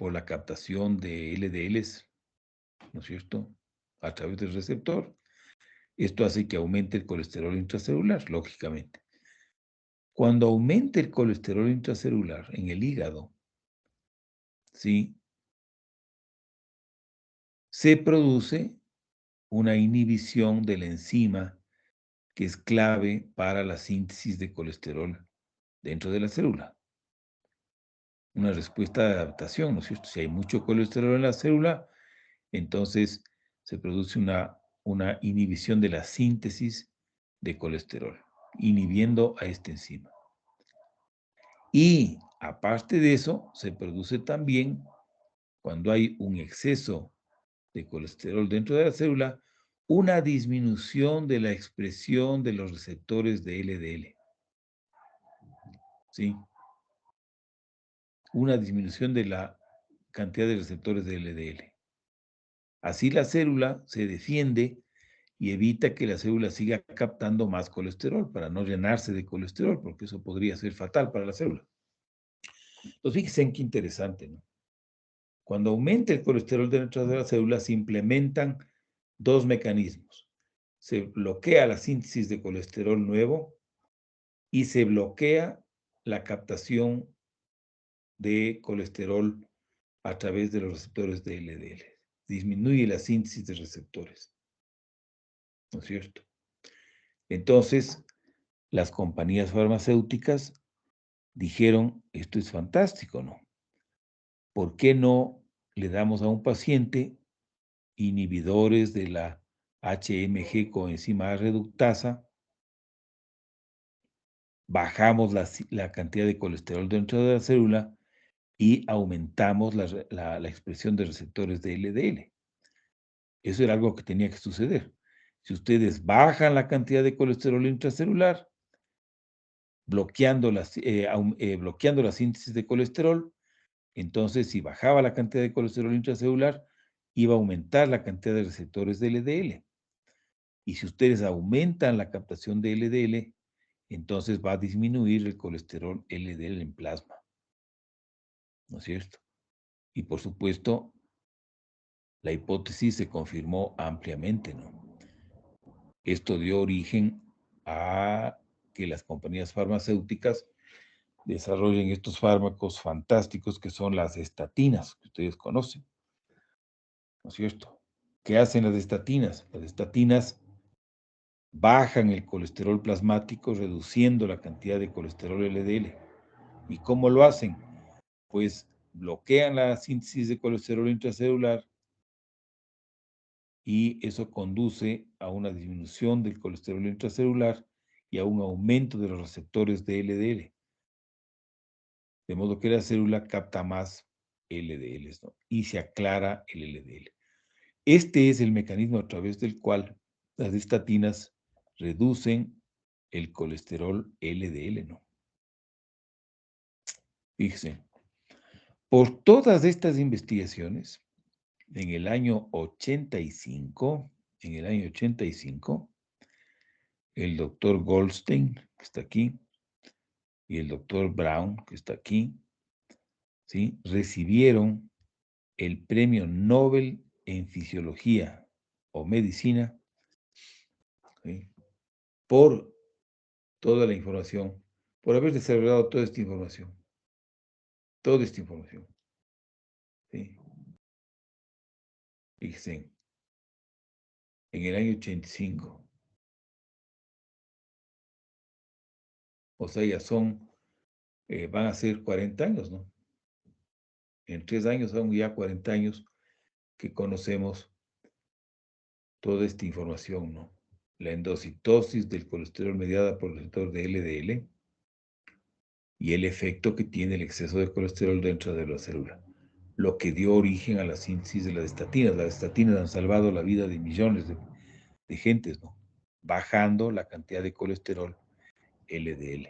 por la captación de LDLs, ¿no es cierto?, a través del receptor. Esto hace que aumente el colesterol intracelular, lógicamente. Cuando aumenta el colesterol intracelular en el hígado, ¿sí?, se produce una inhibición de la enzima que es clave para la síntesis de colesterol dentro de la célula. Una respuesta de adaptación, ¿no es cierto? Si hay mucho colesterol en la célula, entonces se produce una inhibición de la síntesis de colesterol, inhibiendo a esta enzima. Y aparte de eso, se produce también, cuando hay un exceso de colesterol dentro de la célula, una disminución de la expresión de los receptores de LDL. ¿Sí? Una disminución de la cantidad de receptores de LDL. Así la célula se defiende y evita que la célula siga captando más colesterol para no llenarse de colesterol, porque eso podría ser fatal para la célula. Entonces, fíjense en qué interesante, ¿no? Cuando aumenta el colesterol dentro de la célula, se implementan dos mecanismos. Se bloquea la síntesis de colesterol nuevo y se bloquea la captación de colesterol a través de los receptores de LDL. Disminuye la síntesis de receptores, ¿no es cierto? Entonces, las compañías farmacéuticas dijeron, esto es fantástico, ¿no? ¿Por qué no le damos a un paciente inhibidores de la HMG coenzima A reductasa? Bajamos la cantidad de colesterol dentro de la célula y aumentamos la expresión de receptores de LDL. Eso era algo que tenía que suceder. Si ustedes bajan la cantidad de colesterol intracelular, bloqueando la síntesis de colesterol, entonces si bajaba la cantidad de colesterol intracelular, iba a aumentar la cantidad de receptores de LDL. Y si ustedes aumentan la captación de LDL, entonces va a disminuir el colesterol LDL en plasma, ¿no es cierto? Y por supuesto, la hipótesis se confirmó ampliamente, ¿no? Esto dio origen a que las compañías farmacéuticas desarrollen estos fármacos fantásticos que son las estatinas, que ustedes conocen, ¿no es cierto? ¿Qué hacen las estatinas? Las estatinas bajan el colesterol plasmático, reduciendo la cantidad de colesterol LDL. ¿Y cómo lo hacen? Pues bloquean la síntesis de colesterol intracelular y eso conduce a una disminución del colesterol intracelular y a un aumento de los receptores de LDL. De modo que la célula capta más LDL, ¿no? Y se aclara el LDL. Este es el mecanismo a través del cual las estatinas reducen el colesterol LDL, ¿no? Fíjense, por todas estas investigaciones, en el año 85, el doctor Goldstein, que está aquí, y el doctor Brown, que está aquí, ¿sí?, recibieron el Premio Nobel en Fisiología o Medicina, ¿sí?, por toda la información, por haber desarrollado toda esta información, ¿sí? Fíjense, en el año 85, o sea, ya van a ser 40 años, ¿no? En 3 años son ya 40 años que conocemos toda esta información, ¿no? La endocitosis del colesterol mediada por el receptor de LDL y el efecto que tiene el exceso de colesterol dentro de la célula, lo que dio origen a la síntesis de las estatinas. Las estatinas han salvado la vida de millones de gentes, ¿no? Bajando la cantidad de colesterol LDL.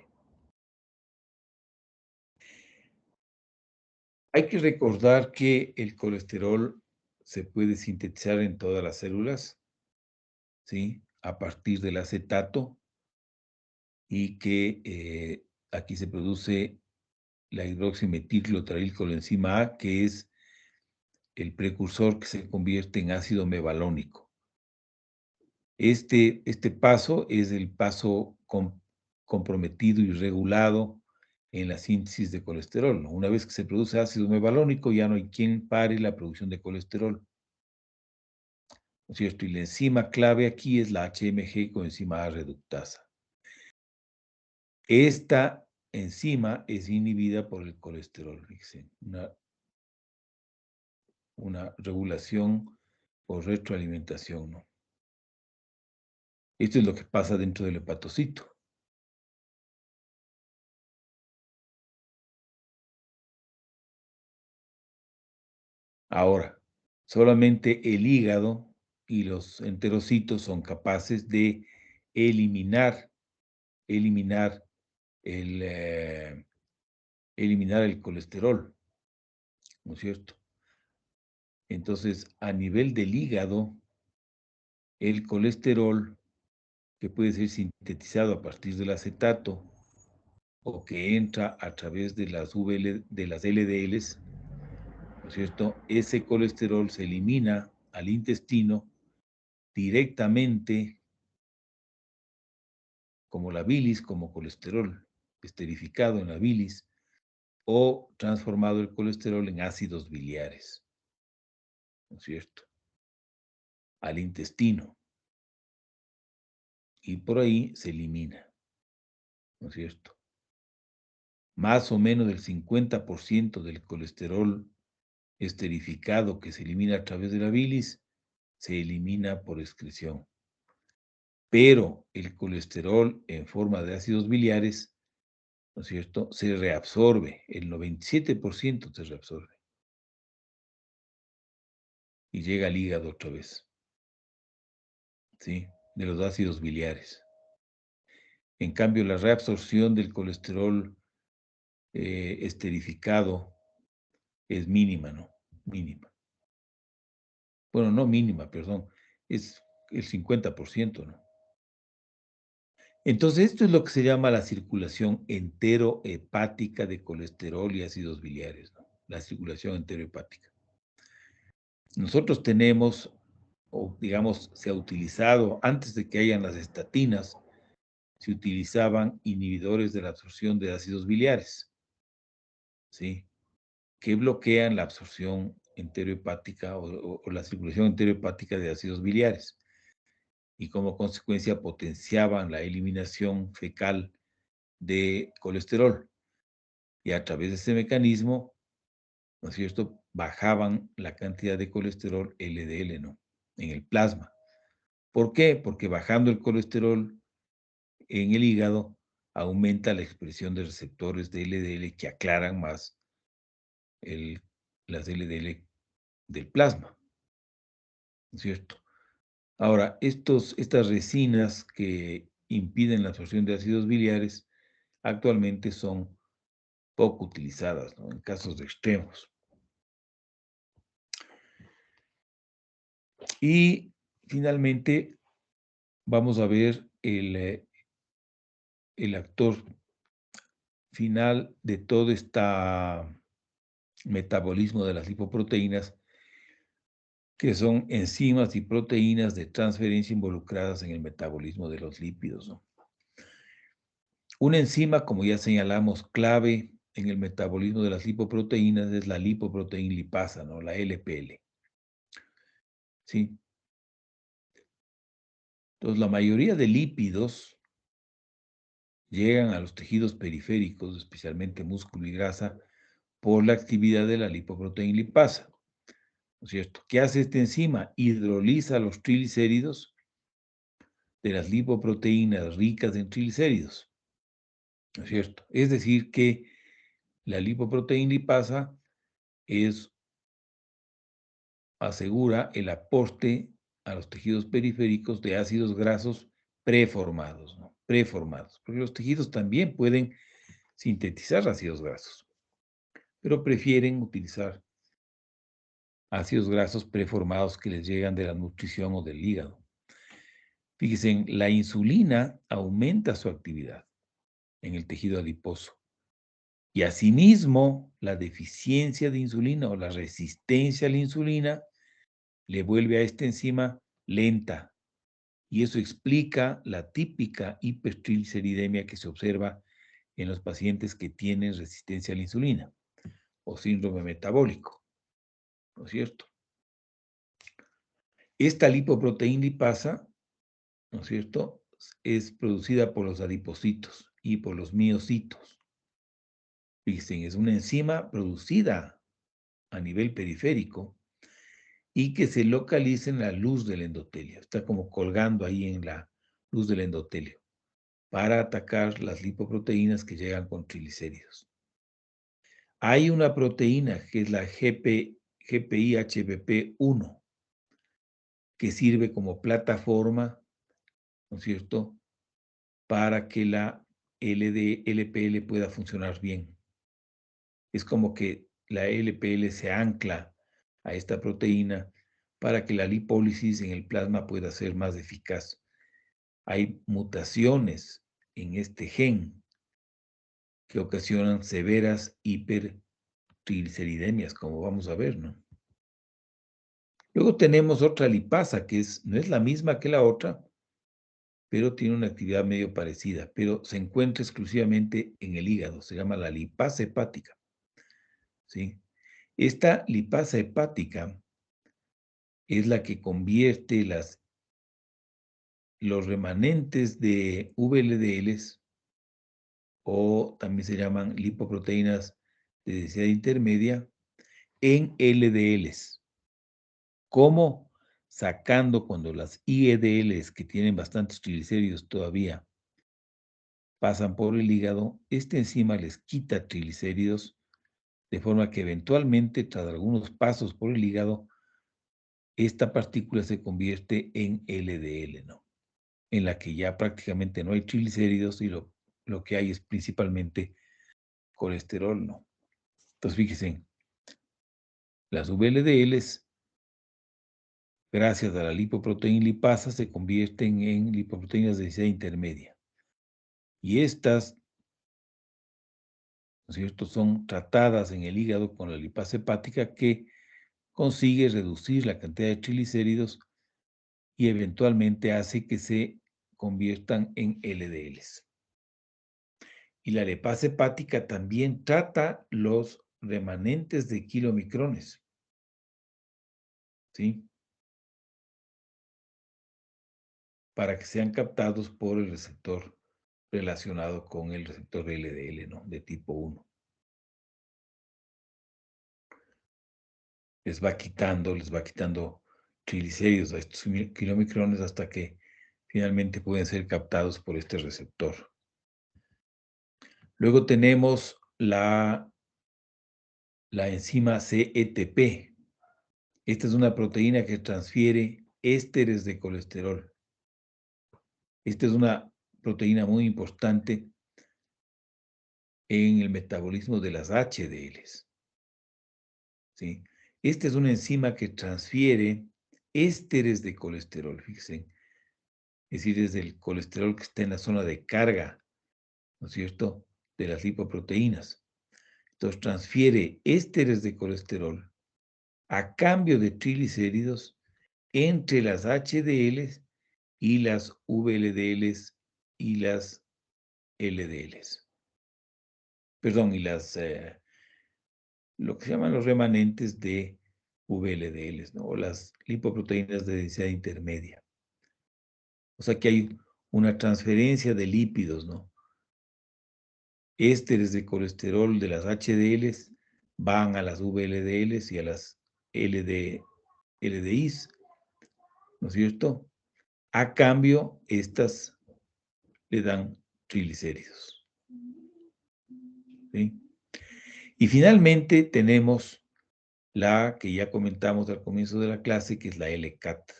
Hay que recordar que el colesterol se puede sintetizar en todas las células, ¿sí?, a partir del acetato, y que aquí se produce la hidroximetilclotrarilcoenzima A, que es el precursor que se convierte en ácido mevalónico. Este paso es el paso comprometido y regulado en la síntesis de colesterol, ¿no? Una vez que se produce ácido mevalónico, ya no hay quien pare la producción de colesterol, ¿no es cierto? Y la enzima clave aquí es la HMG coenzima A reductasa. Esta enzima es inhibida por el colesterol, fíjense, una regulación por retroalimentación, ¿no? Esto es lo que pasa dentro del hepatocito. Ahora, solamente el hígado y los enterocitos son capaces de eliminar eliminar el, eliminar el colesterol, ¿no es cierto? Entonces, a nivel del hígado, el colesterol, que puede ser sintetizado a partir del acetato o que entra a través de las de las LDLs, ¿no es cierto? Ese colesterol se elimina al intestino directamente como la bilis, como colesterol esterificado en la bilis o transformado el colesterol en ácidos biliares, ¿no es cierto? Al intestino y por ahí se elimina, ¿no es cierto? Más o menos el 50% del colesterol esterificado que se elimina a través de la bilis se elimina por excreción. Pero el colesterol en forma de ácidos biliares, ¿no es cierto?, se reabsorbe, el 97% se reabsorbe y llega al hígado otra vez, ¿sí?, de los ácidos biliares. En cambio, la reabsorción del colesterol esterificado es mínima, ¿no? Mínima. Bueno, no mínima, perdón, es el 50%, ¿no? Entonces, esto es lo que se llama la circulación enterohepática de colesterol y ácidos biliares, ¿no? La circulación enterohepática. Nosotros tenemos, o digamos, se ha utilizado, antes de que hayan las estatinas, se utilizaban inhibidores de la absorción de ácidos biliares, ¿sí?, que bloquean la absorción enterohepática o la circulación enterohepática de ácidos biliares y como consecuencia potenciaban la eliminación fecal de colesterol y a través de ese mecanismo, ¿no es cierto?, bajaban la cantidad de colesterol LDL, ¿no?, en el plasma. ¿Por qué? Porque bajando el colesterol en el hígado aumenta la expresión de receptores de LDL que aclaran más las LDL del plasma, ¿no es cierto? Ahora, estas resinas que impiden la absorción de ácidos biliares actualmente son poco utilizadas, ¿no?, en casos de extremos. Y finalmente vamos a ver el actor final de todo este metabolismo de las lipoproteínas, que son enzimas y proteínas de transferencia involucradas en el metabolismo de los lípidos, ¿no? Una enzima, como ya señalamos, clave en el metabolismo de las lipoproteínas es la lipoproteína lipasa, ¿no?, la LPL, ¿sí? Entonces, la mayoría de lípidos llegan a los tejidos periféricos, especialmente músculo y grasa, por la actividad de la lipoproteína lipasa, ¿no es cierto? ¿Qué hace esta enzima? Hidroliza los triglicéridos de las lipoproteínas ricas en triglicéridos, ¿no es cierto? Es decir, que la lipoproteína lipasa asegura el aporte a los tejidos periféricos de ácidos grasos preformados, ¿no? Preformados, porque los tejidos también pueden sintetizar ácidos grasos, pero prefieren utilizar ácidos grasos preformados que les llegan de la nutrición o del hígado. Fíjense, la insulina aumenta su actividad en el tejido adiposo Y asimismo, la deficiencia de insulina o la resistencia a la insulina le vuelve a esta enzima lenta. Y eso explica la típica hipertrigliceridemia que se observa en los pacientes que tienen resistencia a la insulina o síndrome metabólico, ¿no es cierto? Esta lipoproteína lipasa, ¿no es cierto?, es producida por los adipocitos y por los miocitos. Fíjense, es una enzima producida a nivel periférico y que se localiza en la luz del endotelio. Está como colgando ahí en la luz del endotelio para atacar las lipoproteínas que llegan con triglicéridos. Hay una proteína que es la GPI-HBP1 que sirve como plataforma, ¿no es cierto?, para que la LPL pueda funcionar bien. Es como que la LPL se ancla a esta proteína para que la lipólisis en el plasma pueda ser más eficaz. Hay mutaciones en este gen que ocasionan severas hipertrigliceridemias, como vamos a ver, ¿no? Luego tenemos otra lipasa que no es la misma que la otra, pero tiene una actividad medio parecida, pero se encuentra exclusivamente en el hígado, se llama la lipasa hepática, ¿sí? Esta lipasa hepática es la que convierte los remanentes de VLDLs, o también se llaman lipoproteínas de densidad intermedia, en LDLs. ¿Cómo? Sacando cuando las IEDLs, que tienen bastantes triglicéridos todavía, pasan por el hígado, esta enzima les quita triglicéridos, de forma que eventualmente, tras algunos pasos por el hígado, esta partícula se convierte en LDL, ¿no?, en la que ya prácticamente no hay triglicéridos y lo que hay es principalmente colesterol, ¿no? Entonces, fíjense, las VLDLs, gracias a la lipoproteína lipasa, se convierten en lipoproteínas de densidad intermedia. Y estas, ¿no es cierto?, son tratadas en el hígado con la lipasa hepática que consigue reducir la cantidad de triglicéridos y eventualmente hace que se conviertan en LDLs. Y la lipasa hepática también trata los remanentes de kilomicrones, ¿sí?, para que sean captados por el receptor relacionado con el receptor LDL, ¿no?, de tipo 1. Les va quitando triglicéridos a estos kilomicrones hasta que finalmente pueden ser captados por este receptor. Luego tenemos la enzima CETP. Esta es una proteína que transfiere ésteres de colesterol. Esta es una proteína muy importante en el metabolismo de las HDLs, ¿sí? Esta es una enzima que transfiere ésteres de colesterol, fíjense. Es decir, desde el colesterol que está en la zona de carga, ¿no es cierto?, de las lipoproteínas. Entonces, transfiere ésteres de colesterol a cambio de triglicéridos entre las HDLs y las VLDLs y las LDLs. Perdón, y lo que se llaman los remanentes de VLDLs, ¿no?, o las lipoproteínas de densidad intermedia. O sea que hay una transferencia de lípidos, ¿no? Ésteres de colesterol de las HDLs van a las VLDLs y a las LDIs, ¿no es cierto? A cambio, estas le dan triglicéridos, ¿sí? Y finalmente tenemos la que ya comentamos al comienzo de la clase, que es la LCAT,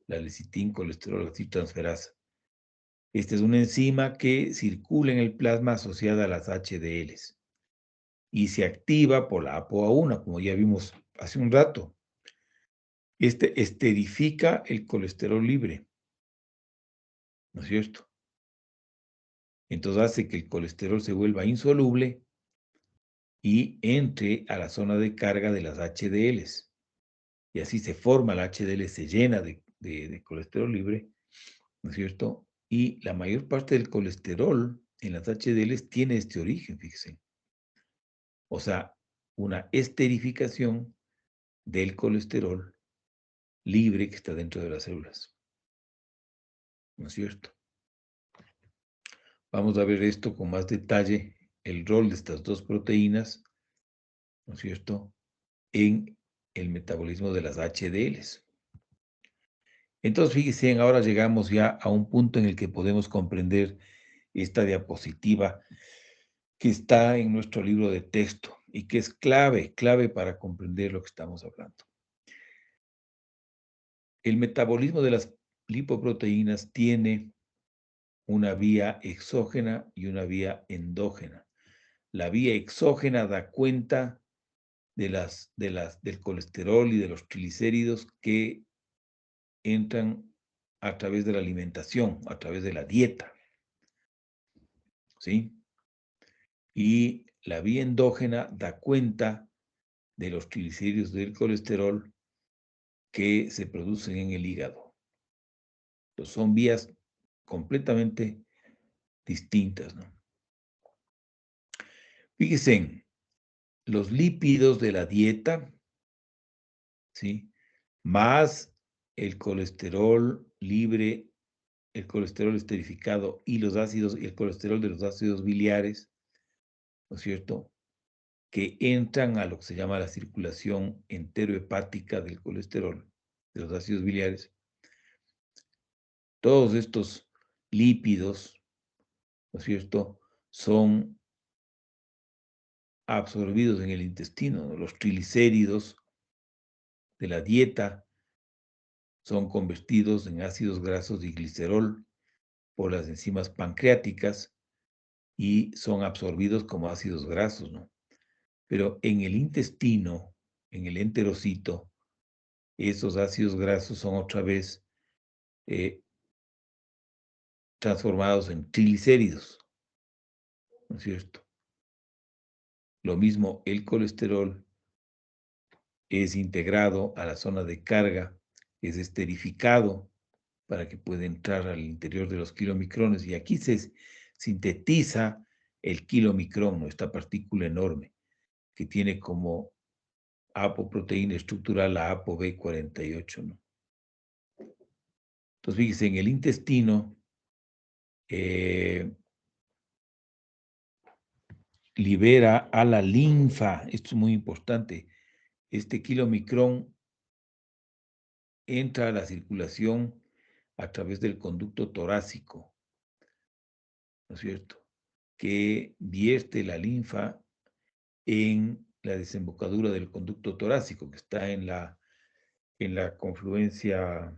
la lecitin colesterol transferasa. Esta es una enzima que circula en el plasma asociada a las HDLs y se activa por la ApoA1, como ya vimos hace un rato. Este esterifica el colesterol libre, ¿no es cierto? Entonces hace que el colesterol se vuelva insoluble y entre a la zona de carga de las HDLs. Y así se forma la HDL, se llena de colesterol libre, ¿no es cierto? Y la mayor parte del colesterol en las HDLs tiene este origen, fíjense. O sea, una esterificación del colesterol libre que está dentro de las células, ¿no es cierto? Vamos a ver esto con más detalle, el rol de estas dos proteínas, ¿no es cierto?, en el metabolismo de las HDLs. Entonces, fíjense, ahora llegamos ya a un punto en el que podemos comprender esta diapositiva que está en nuestro libro de texto y que es clave para comprender lo que estamos hablando. El metabolismo de las lipoproteínas tiene una vía exógena y una vía endógena. La vía exógena da cuenta del colesterol y de los triglicéridos que entran a través de la alimentación, a través de la dieta, ¿sí? Y la vía endógena da cuenta de los triglicéridos del colesterol que se producen en el hígado. Entonces, son vías completamente distintas, ¿no? Fíjense, los lípidos de la dieta, ¿sí?, más el colesterol libre, el colesterol esterificado y los ácidos, y el colesterol de los ácidos biliares, ¿no es cierto?, que entran a lo que se llama la circulación enterohepática del colesterol, de los ácidos biliares. Todos estos lípidos, ¿no es cierto?, son absorbidos en el intestino, ¿no? Los triglicéridos de la dieta son convertidos en ácidos grasos y glicerol por las enzimas pancreáticas y son absorbidos como ácidos grasos, ¿no? Pero en el intestino, en el enterocito, esos ácidos grasos son otra vez transformados en triglicéridos, ¿no es cierto? Lo mismo, el colesterol es integrado a la zona de carga, es esterificado para que pueda entrar al interior de los kilomicrones, y aquí se sintetiza el kilomicrón, ¿no?, esta partícula enorme que tiene como apoproteína estructural la ApoB48, ¿no? Entonces, fíjense, en el intestino libera a la linfa, esto es muy importante, este kilomicrón entra a la circulación a través del conducto torácico, ¿no es cierto?, que vierte la linfa en la desembocadura del conducto torácico, que está en la confluencia,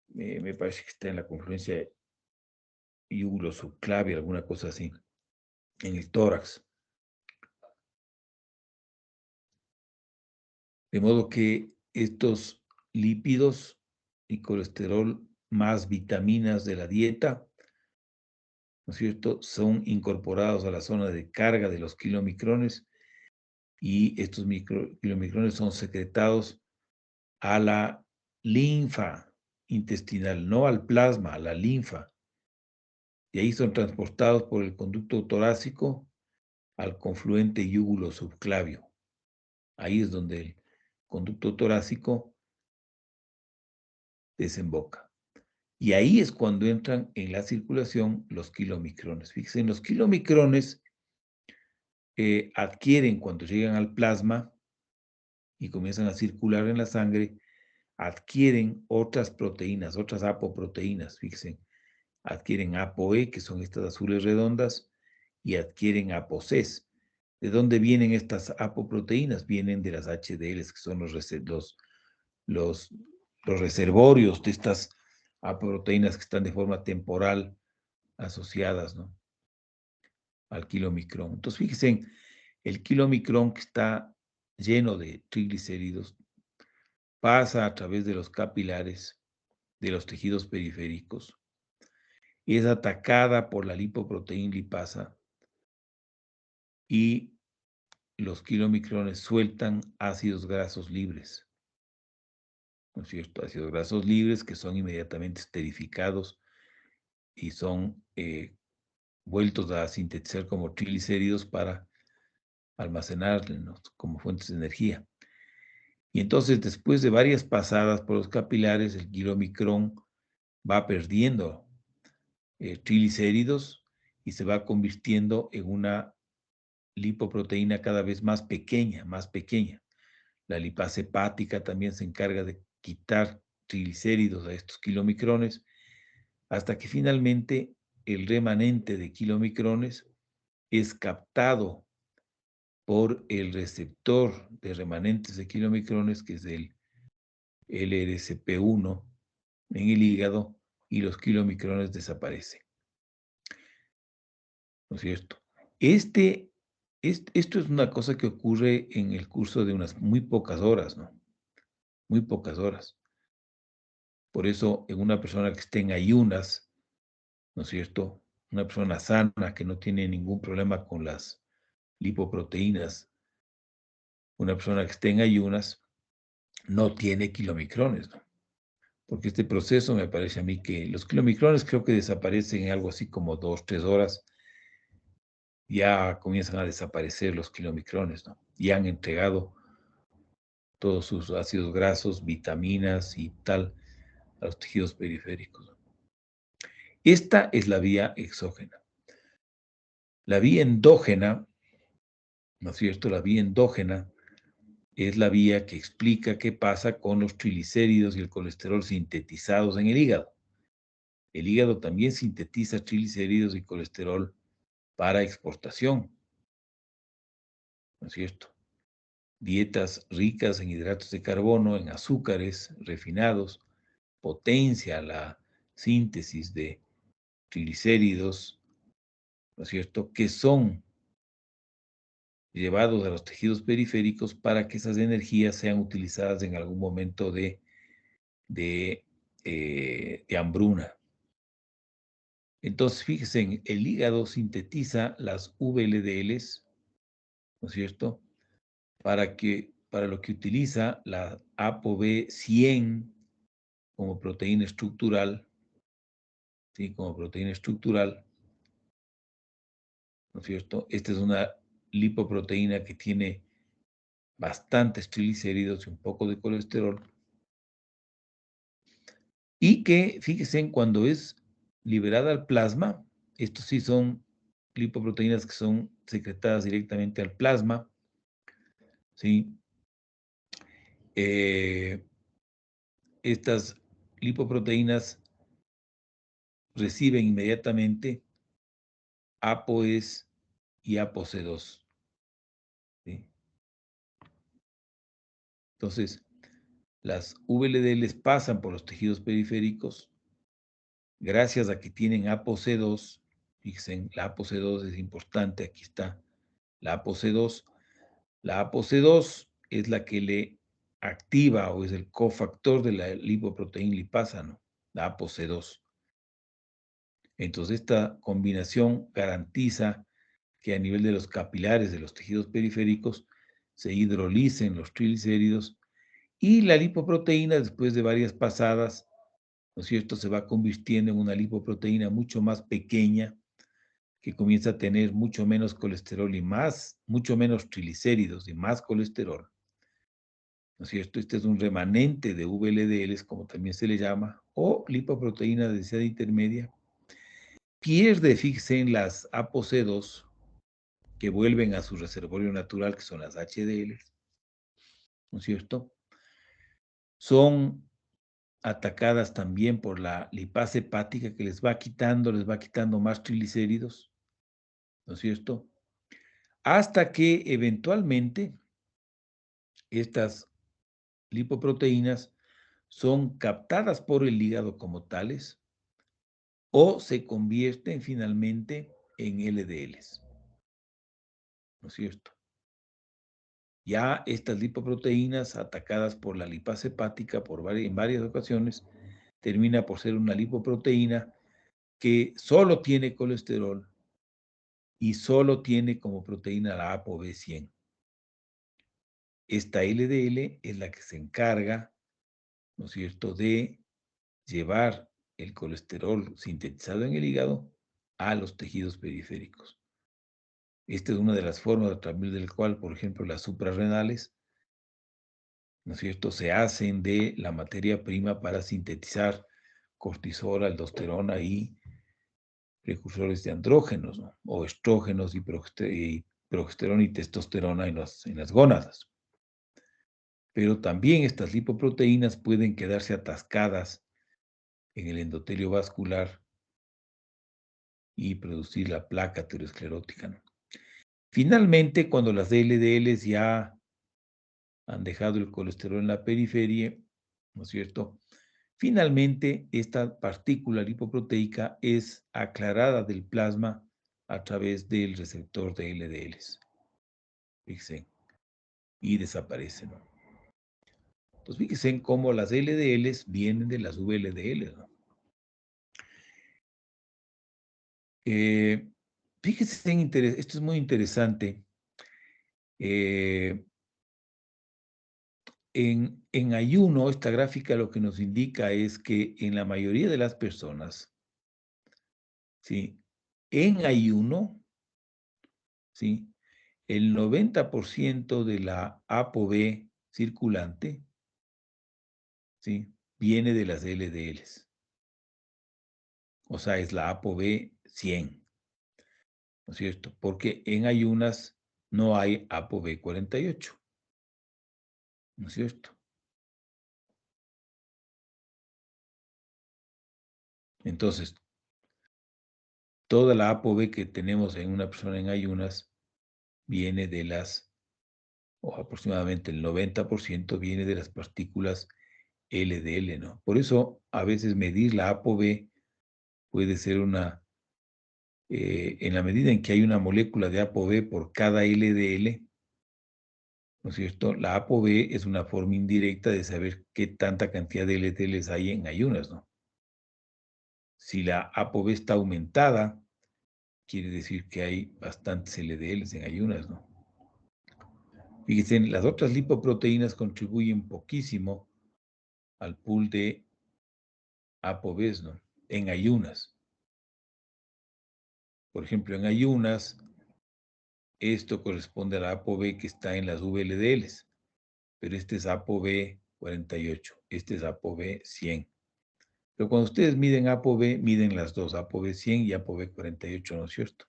me parece que está en la confluencia yugulosubclavia, alguna cosa así, en el tórax. De modo que estos lípidos y colesterol más vitaminas de la dieta, ¿no es cierto?, son incorporados a la zona de carga de los kilomicrones, y estos kilomicrones son secretados a la linfa intestinal, no al plasma, a la linfa. Y ahí son transportados por el conducto torácico al confluente yúgulo-subclavio. Ahí es donde el conducto torácico desemboca. Y ahí es cuando entran en la circulación los kilomicrones. Fíjense, los kilomicrones adquieren, cuando llegan al plasma y comienzan a circular en la sangre, adquieren otras proteínas, otras apoproteínas, fíjense. Adquieren ApoE, que son estas azules redondas, y adquieren ApoCes. ¿De dónde vienen estas apoproteínas? Vienen de las HDLs, que son los reservorios de estas apoproteínas que están de forma temporal asociadas, ¿no?, al kilomicrón. Entonces, fíjense, el kilomicrón, que está lleno de triglicéridos, pasa a través de los capilares, de los tejidos periféricos, y es atacada por la lipoproteína lipasa, y los kilomicrones sueltan ácidos grasos libres, ¿no es cierto? Ácidos grasos libres que son inmediatamente esterificados y son vueltos a sintetizar como triglicéridos para almacenarlos como fuentes de energía. Y entonces, después de varias pasadas por los capilares, el kilomicrón va perdiendo triglicéridos y se va convirtiendo en una lipoproteína cada vez más pequeña, más pequeña. La lipasa hepática también se encarga de quitar triglicéridos a estos kilomicrones, hasta que finalmente el remanente de kilomicrones es captado por el receptor de remanentes de kilomicrones, que es el LRCP1 en el hígado, y los kilomicrones desaparecen, ¿no es cierto? Esto es una cosa que ocurre en el curso de unas muy pocas horas, ¿no? Muy pocas horas. Por eso, en una persona que esté en ayunas, ¿no es cierto? Una persona sana que no tiene ningún problema con las lipoproteínas, una persona que esté en ayunas, no tiene kilomicrones, ¿no? Porque este proceso me parece a mí que los kilomicrones creo que desaparecen en algo así como 2, 3 horas, ya comienzan a desaparecer los kilomicrones, ¿no? Y han entregado todos sus ácidos grasos, vitaminas y tal a los tejidos periféricos, ¿no? Esta es la vía exógena. La vía endógena, ¿no es cierto? La vía endógena es la vía que explica qué pasa con los triglicéridos y el colesterol sintetizados en el hígado. El hígado también sintetiza triglicéridos y colesterol para exportación, ¿no es cierto? Dietas ricas en hidratos de carbono, en azúcares refinados, potencia la síntesis de triglicéridos, ¿no es cierto?, que son llevados a los tejidos periféricos para que esas energías sean utilizadas en algún momento de, de hambruna. Entonces, fíjense, el hígado sintetiza las VLDLs, ¿no es cierto?, para lo que utiliza la ApoB100 como proteína estructural, ¿sí? Como proteína estructural, ¿no es cierto? Esta es una lipoproteína que tiene bastantes triglicéridos y un poco de colesterol, y que, fíjense, cuando es liberada al plasma, estos sí son lipoproteínas que son secretadas directamente al plasma, ¿sí? Estas lipoproteínas reciben inmediatamente ApoS y ApoC2, ¿sí? Entonces, las VLDLs pasan por los tejidos periféricos gracias a que tienen ApoC2. Fíjense, la ApoC2 es importante, aquí está la ApoC2. La ApoC2 es la que le activa o es el cofactor de la lipoproteína lipasa, ¿no? La ApoC2. Entonces, esta combinación garantiza que a nivel de los capilares de los tejidos periféricos se hidrolicen los triglicéridos y la lipoproteína, después de varias pasadas, ¿no es cierto?, se va convirtiendo en una lipoproteína mucho más pequeña, que comienza a tener mucho menos colesterol y mucho menos triglicéridos y más colesterol, ¿no es cierto? Este es un remanente de VLDLs, como también se le llama, o lipoproteína de densidad intermedia. Pierde, fíjense, en las ApoC2, que vuelven a su reservorio natural, que son las HDL, ¿no es cierto? Son atacadas también por la lipasa hepática, que les va quitando más triglicéridos, ¿no es cierto? Hasta que eventualmente estas lipoproteínas son captadas por el hígado como tales o se convierten finalmente en LDLs, ¿no es cierto? Ya estas lipoproteínas atacadas por la lipasa hepática en varias ocasiones termina por ser una lipoproteína que solo tiene colesterol y solo tiene como proteína la ApoB100. esta LDL es la que se encarga, ¿no es cierto?, de llevar el colesterol sintetizado en el hígado a los tejidos periféricos. Esta es una de las formas a través del cual, por ejemplo, las suprarrenales, ¿no es cierto?, se hacen de la materia prima para sintetizar cortisol, aldosterona y precursores de andrógenos, ¿no?, o estrógenos y progesterona y testosterona en las gónadas. Pero también estas lipoproteínas pueden quedarse atascadas en el endotelio vascular y producir la placa aterosclerótica, ¿no? Finalmente, cuando las LDLs ya han dejado el colesterol en la periferia, ¿no es cierto? Finalmente, esta partícula lipoproteica es aclarada del plasma a través del receptor de LDLs. Fíjense, y desaparece, ¿no? Entonces, fíjense en cómo las LDLs vienen de las VLDLs, ¿no? Fíjense esto es muy interesante. En ayuno, esta gráfica lo que nos indica es que en la mayoría de las personas, ¿sí?, en ayuno, ¿sí?, el 90% de la ApoB circulante, ¿sí?, viene de las LDLs. O sea, es la ApoB 100, ¿no es cierto? Porque en ayunas no hay ApoB 48, ¿no es cierto? Entonces, toda la ApoB que tenemos en una persona en ayunas viene de o aproximadamente el 90% viene de las partículas LDL, ¿no? Por eso, a veces medir la ApoB puede ser en la medida en que hay una molécula de ApoB por cada LDL, ¿no es cierto? La ApoB es una forma indirecta de saber qué tanta cantidad de LDLs hay en ayunas, ¿no? Si la ApoB está aumentada, quiere decir que hay bastantes LDLs en ayunas, ¿no? Fíjense, las otras lipoproteínas contribuyen poquísimo al pool de ApoBs, ¿no?, en ayunas. Por ejemplo, en ayunas, esto corresponde a la ApoB que está en las VLDLs, pero este es ApoB 48, este es ApoB 100. Pero cuando ustedes miden ApoB, miden las dos, ApoB 100 y ApoB 48, ¿no es cierto?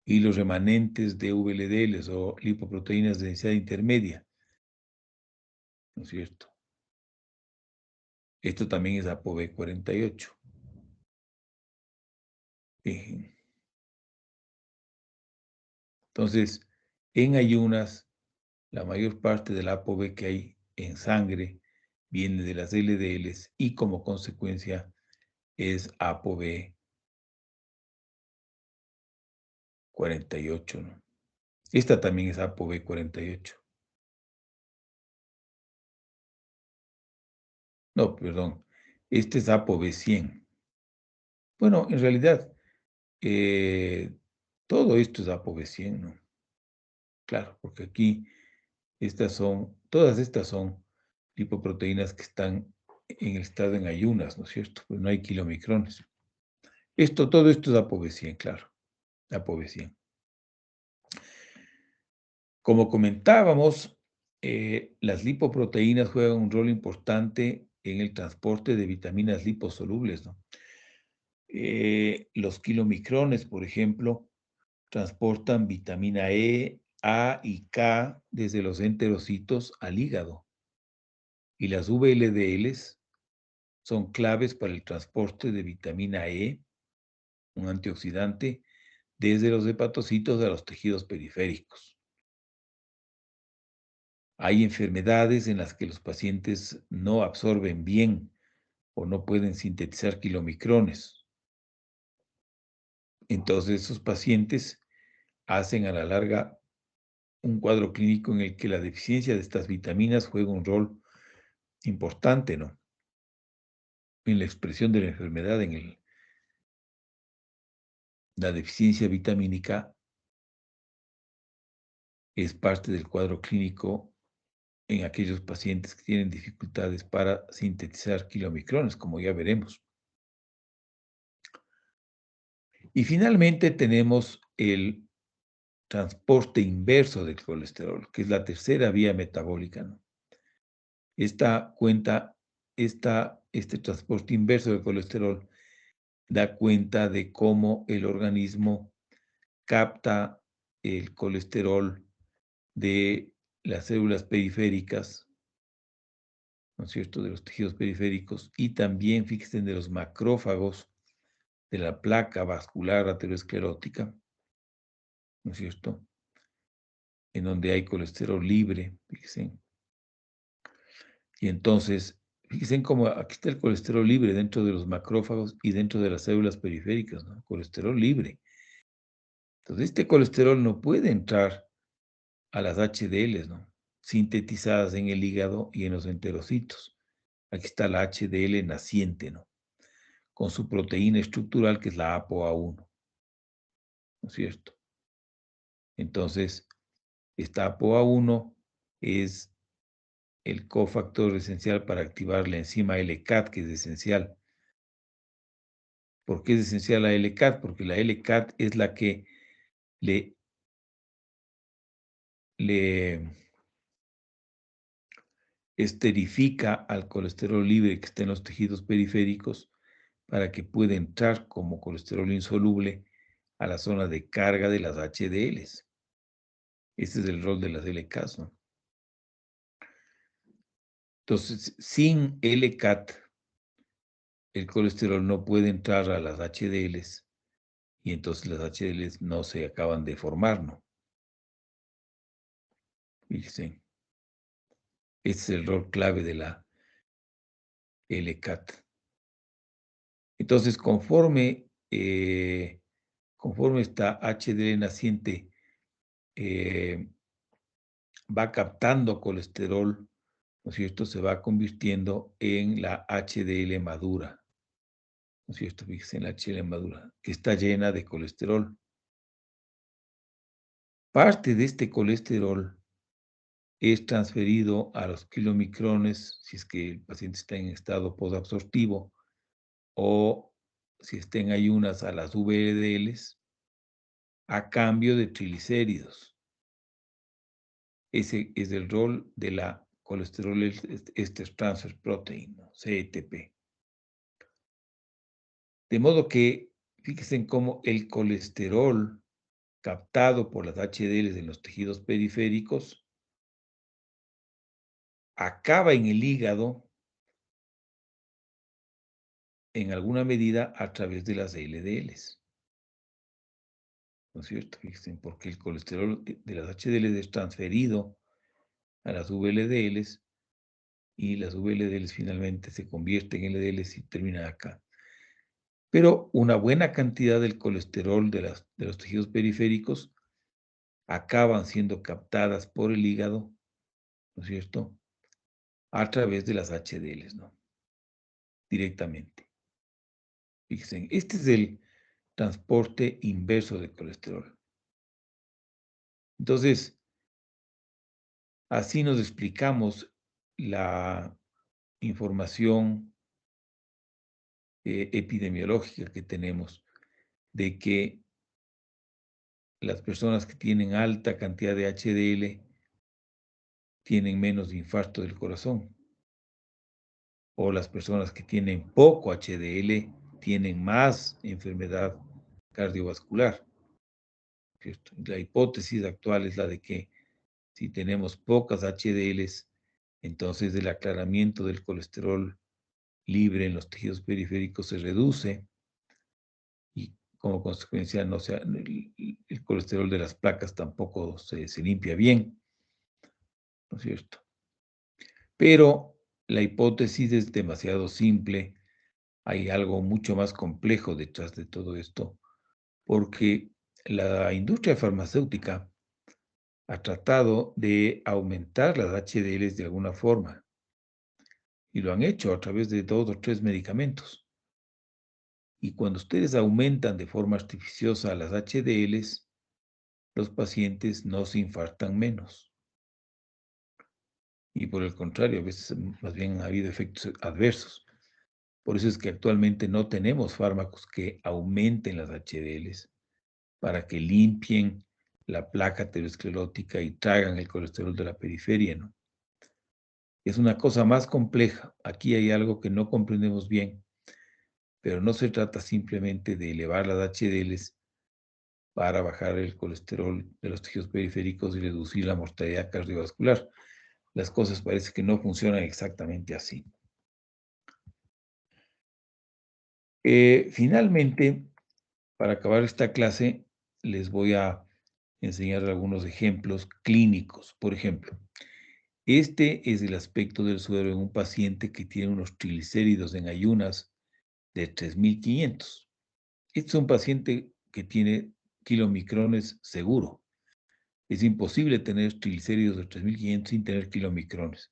Y los remanentes de VLDLs o lipoproteínas de densidad intermedia, ¿no es cierto? Esto también es ApoB 48. Entonces, en ayunas, la mayor parte del ApoB que hay en sangre viene de las LDLs y como consecuencia es ApoB 48, ¿no? Esta también es ApoB 48. No, perdón, este es ApoB 100. Bueno, en realidad, todo esto es ApoB 100, ¿no? Claro, porque aquí todas estas son lipoproteínas que están en el estado en ayunas, ¿no es cierto? Pues no hay kilomicrones. Todo esto es ApoB 100, claro, ApoB 100. Como comentábamos, las lipoproteínas juegan un rol importante en el transporte de vitaminas liposolubles, ¿no? Los kilomicrones, por ejemplo, transportan vitamina E, A y K desde los enterocitos al hígado. Y las VLDLs son claves para el transporte de vitamina E, un antioxidante, desde los hepatocitos a los tejidos periféricos. Hay enfermedades en las que los pacientes no absorben bien o no pueden sintetizar kilomicrones. Entonces, esos pacientes hacen a la larga un cuadro clínico en el que la deficiencia de estas vitaminas juega un rol importante, ¿no?, en la expresión de la enfermedad, la deficiencia vitamínica es parte del cuadro clínico en aquellos pacientes que tienen dificultades para sintetizar kilomicrones, como ya veremos. Y finalmente tenemos el transporte inverso del colesterol, que es la tercera vía metabólica, ¿no? Este transporte inverso del colesterol da cuenta de cómo el organismo capta el colesterol de las células periféricas, ¿no es cierto?, de los tejidos periféricos, y también, fíjense, de los macrófagos de la placa vascular aterosclerótica, ¿no es cierto?, en donde hay colesterol libre, fíjense. Y entonces, fíjense cómo aquí está el colesterol libre dentro de los macrófagos y dentro de las células periféricas, ¿no? Colesterol libre. Entonces, este colesterol no puede entrar a las HDLs, ¿no?, sintetizadas en el hígado y en los enterocitos. Aquí está la HDL naciente, ¿no?, con su proteína estructural, que es la ApoA1, ¿no es cierto? Entonces, esta ApoA1 es el cofactor esencial para activar la enzima LCAT, que es esencial. ¿Por qué es esencial la LCAT? Porque la LCAT es la que le esterifica al colesterol libre que está en los tejidos periféricos para que pueda entrar como colesterol insoluble a la zona de carga de las HDLs. Ese es el rol de las LCATs, ¿no? Entonces, sin LCAT, el colesterol no puede entrar a las HDLs y entonces las HDLs no se acaban de formar, ¿no? Fíjense, ese es el rol clave de la LCAT. Entonces, conforme esta HDL naciente va captando colesterol, ¿no es cierto?, se va convirtiendo en la HDL madura, ¿no es cierto? Fíjense, en la HDL madura, que está llena de colesterol. Parte de este colesterol es transferido a los kilomicrones, si es que el paciente está en estado posabsortivo, o si está en ayunas, a las VLDLs, a cambio de triglicéridos. Ese es el rol de la colesterol ester transfer protein, ¿no?, CETP. De modo que, fíjense en cómo el colesterol captado por las HDLs en los tejidos periféricos acaba en el hígado en alguna medida a través de las LDLs, ¿no es cierto? Fíjense, porque el colesterol de las HDLs es transferido a las VLDLs y las VLDLs finalmente se convierten en LDLs y terminan acá. Pero una buena cantidad del colesterol de los tejidos periféricos acaban siendo captadas por el hígado, ¿no es cierto?, a través de las HDLs, ¿no?, directamente. Fíjense, este es el transporte inverso del colesterol. Entonces, así nos explicamos la información epidemiológica que tenemos de que las personas que tienen alta cantidad de HDL tienen menos infarto del corazón, o las personas que tienen poco HDL tienen más enfermedad cardiovascular, ¿cierto? La hipótesis actual es la de que si tenemos pocas HDLs, entonces el aclaramiento del colesterol libre en los tejidos periféricos se reduce y como consecuencia no sea, el colesterol de las placas tampoco se limpia bien, ¿no es cierto? Pero la hipótesis es demasiado simple, hay algo mucho más complejo detrás de todo esto, porque la industria farmacéutica ha tratado de aumentar las HDLs de alguna forma, y lo han hecho a través de 2 o 3 medicamentos. Y cuando ustedes aumentan de forma artificiosa las HDLs, los pacientes no se infartan menos. Y por el contrario, a veces más bien ha habido efectos adversos. Por eso es que actualmente no tenemos fármacos que aumenten las HDLs para que limpien la placa aterosclerótica y traigan el colesterol de la periferia, ¿no? Es una cosa más compleja. Aquí hay algo que no comprendemos bien, pero no se trata simplemente de elevar las HDLs para bajar el colesterol de los tejidos periféricos y reducir la mortalidad cardiovascular. Las cosas parece que no funcionan exactamente así. Finalmente, para acabar esta clase, les voy a enseñar algunos ejemplos clínicos. Por ejemplo, este es el aspecto del suero en un paciente que tiene unos triglicéridos en ayunas de 3500. Este es un paciente que tiene kilomicrones seguro. Es imposible tener triglicéridos de 3500 sin tener kilomicrones.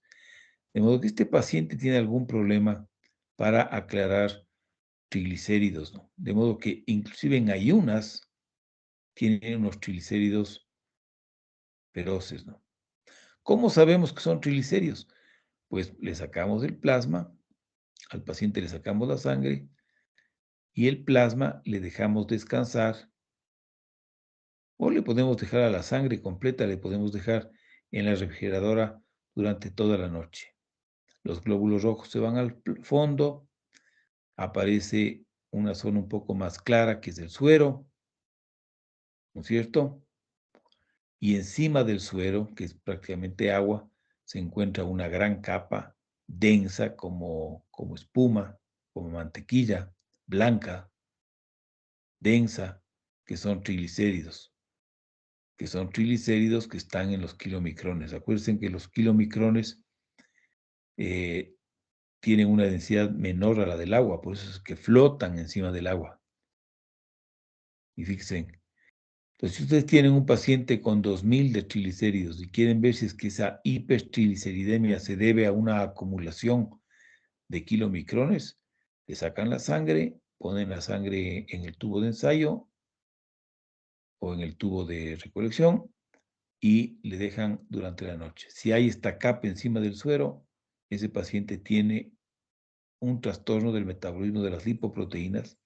De modo que este paciente tiene algún problema para aclarar triglicéridos, ¿no? De modo que inclusive en ayunas tiene unos triglicéridos feroces, ¿no? ¿Cómo sabemos que son triglicéridos? Pues le sacamos el plasma, al paciente le sacamos la sangre y el plasma le dejamos descansar, o le podemos dejar a la sangre completa, le podemos dejar en la refrigeradora durante toda la noche. Los glóbulos rojos se van al fondo, aparece una zona un poco más clara que es el suero, ¿no es cierto? Y encima del suero, que es prácticamente agua, se encuentra una gran capa densa como espuma, como mantequilla, blanca, densa, que son triglicéridos, que están en los kilomicrones. Acuérdense que los kilomicrones eh, tienen una densidad menor a la del agua, por eso es que flotan encima del agua. Y fíjense, entonces si ustedes tienen un paciente con 2000 de triglicéridos y quieren ver si es que esa hipertrigliceridemia se debe a una acumulación de kilomicrones, le sacan la sangre, ponen la sangre en el tubo de ensayo o en el tubo de recolección y le dejan durante la noche. Si hay esta capa encima del suero, ese paciente tiene un trastorno del metabolismo de las lipoproteínas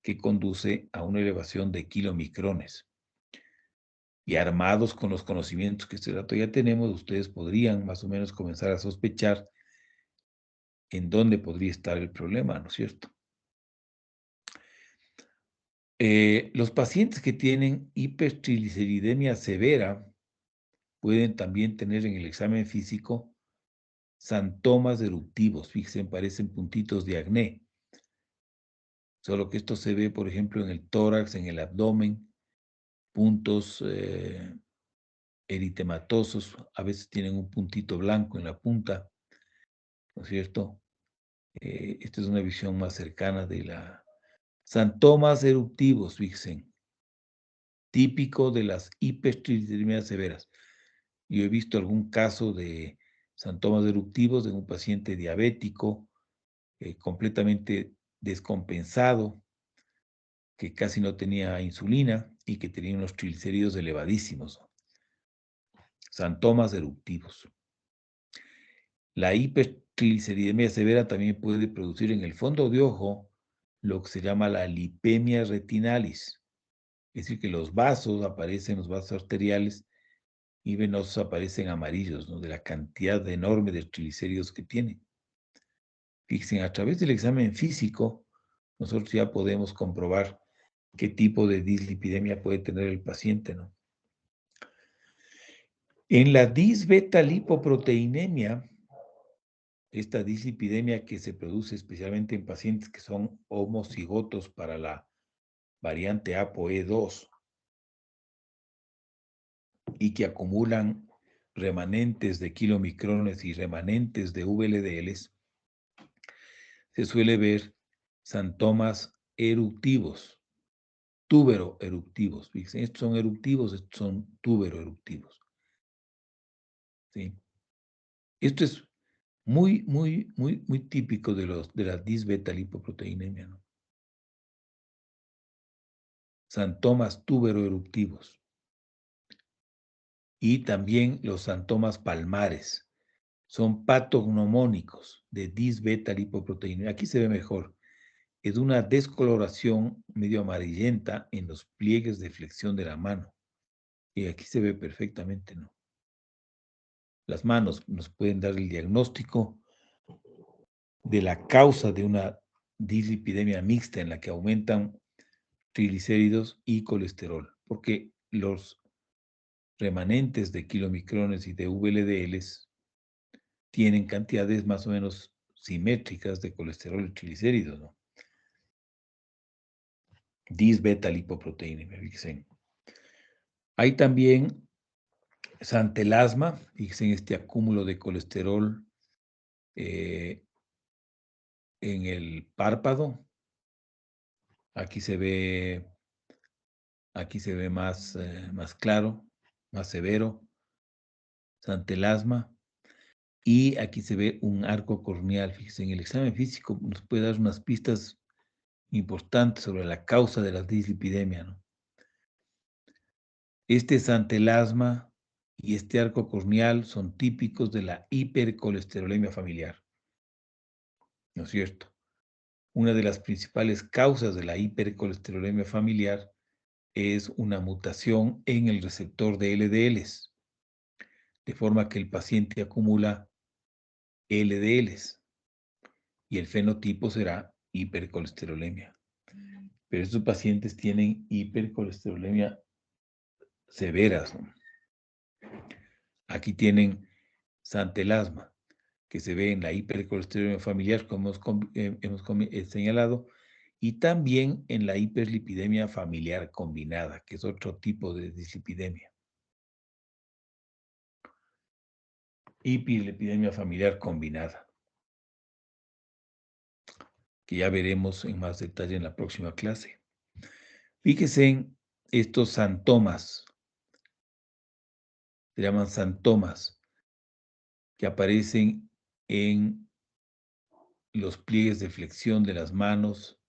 que conduce a una elevación de kilomicrones. Y armados con los conocimientos que este rato ya tenemos, ustedes podrían más o menos comenzar a sospechar en dónde podría estar el problema, ¿no es cierto? Los pacientes que tienen hipertrigliceridemia severa pueden también tener en el examen físico santomas eruptivos. Fíjense, parecen puntitos de acné. Solo que esto se ve, por ejemplo, en el tórax, en el abdomen, puntos eritematosos, a veces tienen un puntito blanco en la punta, ¿no es cierto? Esta es una visión más cercana de la... Santomas eruptivos, fíjense, típico de las hipertrigliceridemias severas. Yo he visto algún caso de santomas eruptivos de un paciente diabético completamente descompensado, que casi no tenía insulina y que tenía unos triglicéridos elevadísimos. Santomas eruptivos. La hipertrigliceridemia severa también puede producir en el fondo de ojo lo que se llama la lipemia retinalis. Es decir, que los vasos aparecen, los vasos arteriales y venosos aparecen amarillos, ¿no? De la cantidad enorme de triglicéridos que tienen. Fíjense, a través del examen físico, nosotros ya podemos comprobar qué tipo de dislipidemia puede tener el paciente, ¿no? En la disbeta-lipoproteinemia, esta dislipidemia que se produce especialmente en pacientes que son homocigotos para la variante ApoE2 y que acumulan remanentes de kilomicrones y remanentes de VLDLs, se suele ver santomas eruptivos, tuberoeruptivos. Fíjense, estos son eruptivos, estos son tuberoeruptivos. ¿Sí? Esto es muy típico de la disbeta-lipoproteinemia, ¿no? Santomas tuberoeruptivos. y también los xantomas palmares. Son patognomónicos de dis-beta-lipoproteína. Aquí se ve mejor. Es una descoloración medio amarillenta en los pliegues de flexión de la mano. Y aquí se ve perfectamente, ¿no? Las manos nos pueden dar el diagnóstico de la causa de una dislipidemia mixta en la que aumentan triglicéridos y colesterol, porque los remanentes de kilomicrones y de VLDLs tienen cantidades más o menos simétricas de colesterol y triglicéridos, ¿no? Dis-beta-lipoproteína, fíjense. Hay también santelasma, fíjense en este acúmulo de colesterol en el párpado. Aquí se ve más claro, más severo, santelasma. Y aquí se ve un arco corneal. Fíjense, en el examen físico nos puede dar unas pistas importantes sobre la causa de la dislipidemia, ¿no? Este santelasma y este arco corneal son típicos de la hipercolesterolemia familiar, ¿no es cierto? Una de las principales causas de la hipercolesterolemia familiar es una mutación en el receptor de LDLs, de forma que el paciente acumula LDLs y el fenotipo será hipercolesterolemia. Pero estos pacientes tienen hipercolesterolemia severas, ¿no? Aquí tienen santelasma, que se ve en la hipercolesterolemia familiar, como hemos señalado, y también en la hiperlipidemia familiar combinada, que es otro tipo de dislipidemia. Hiperlipidemia familiar combinada, que ya veremos en más detalle en la próxima clase. Fíjese en estos santomas, se llaman santomas, que aparecen en los pliegues de flexión de las manos,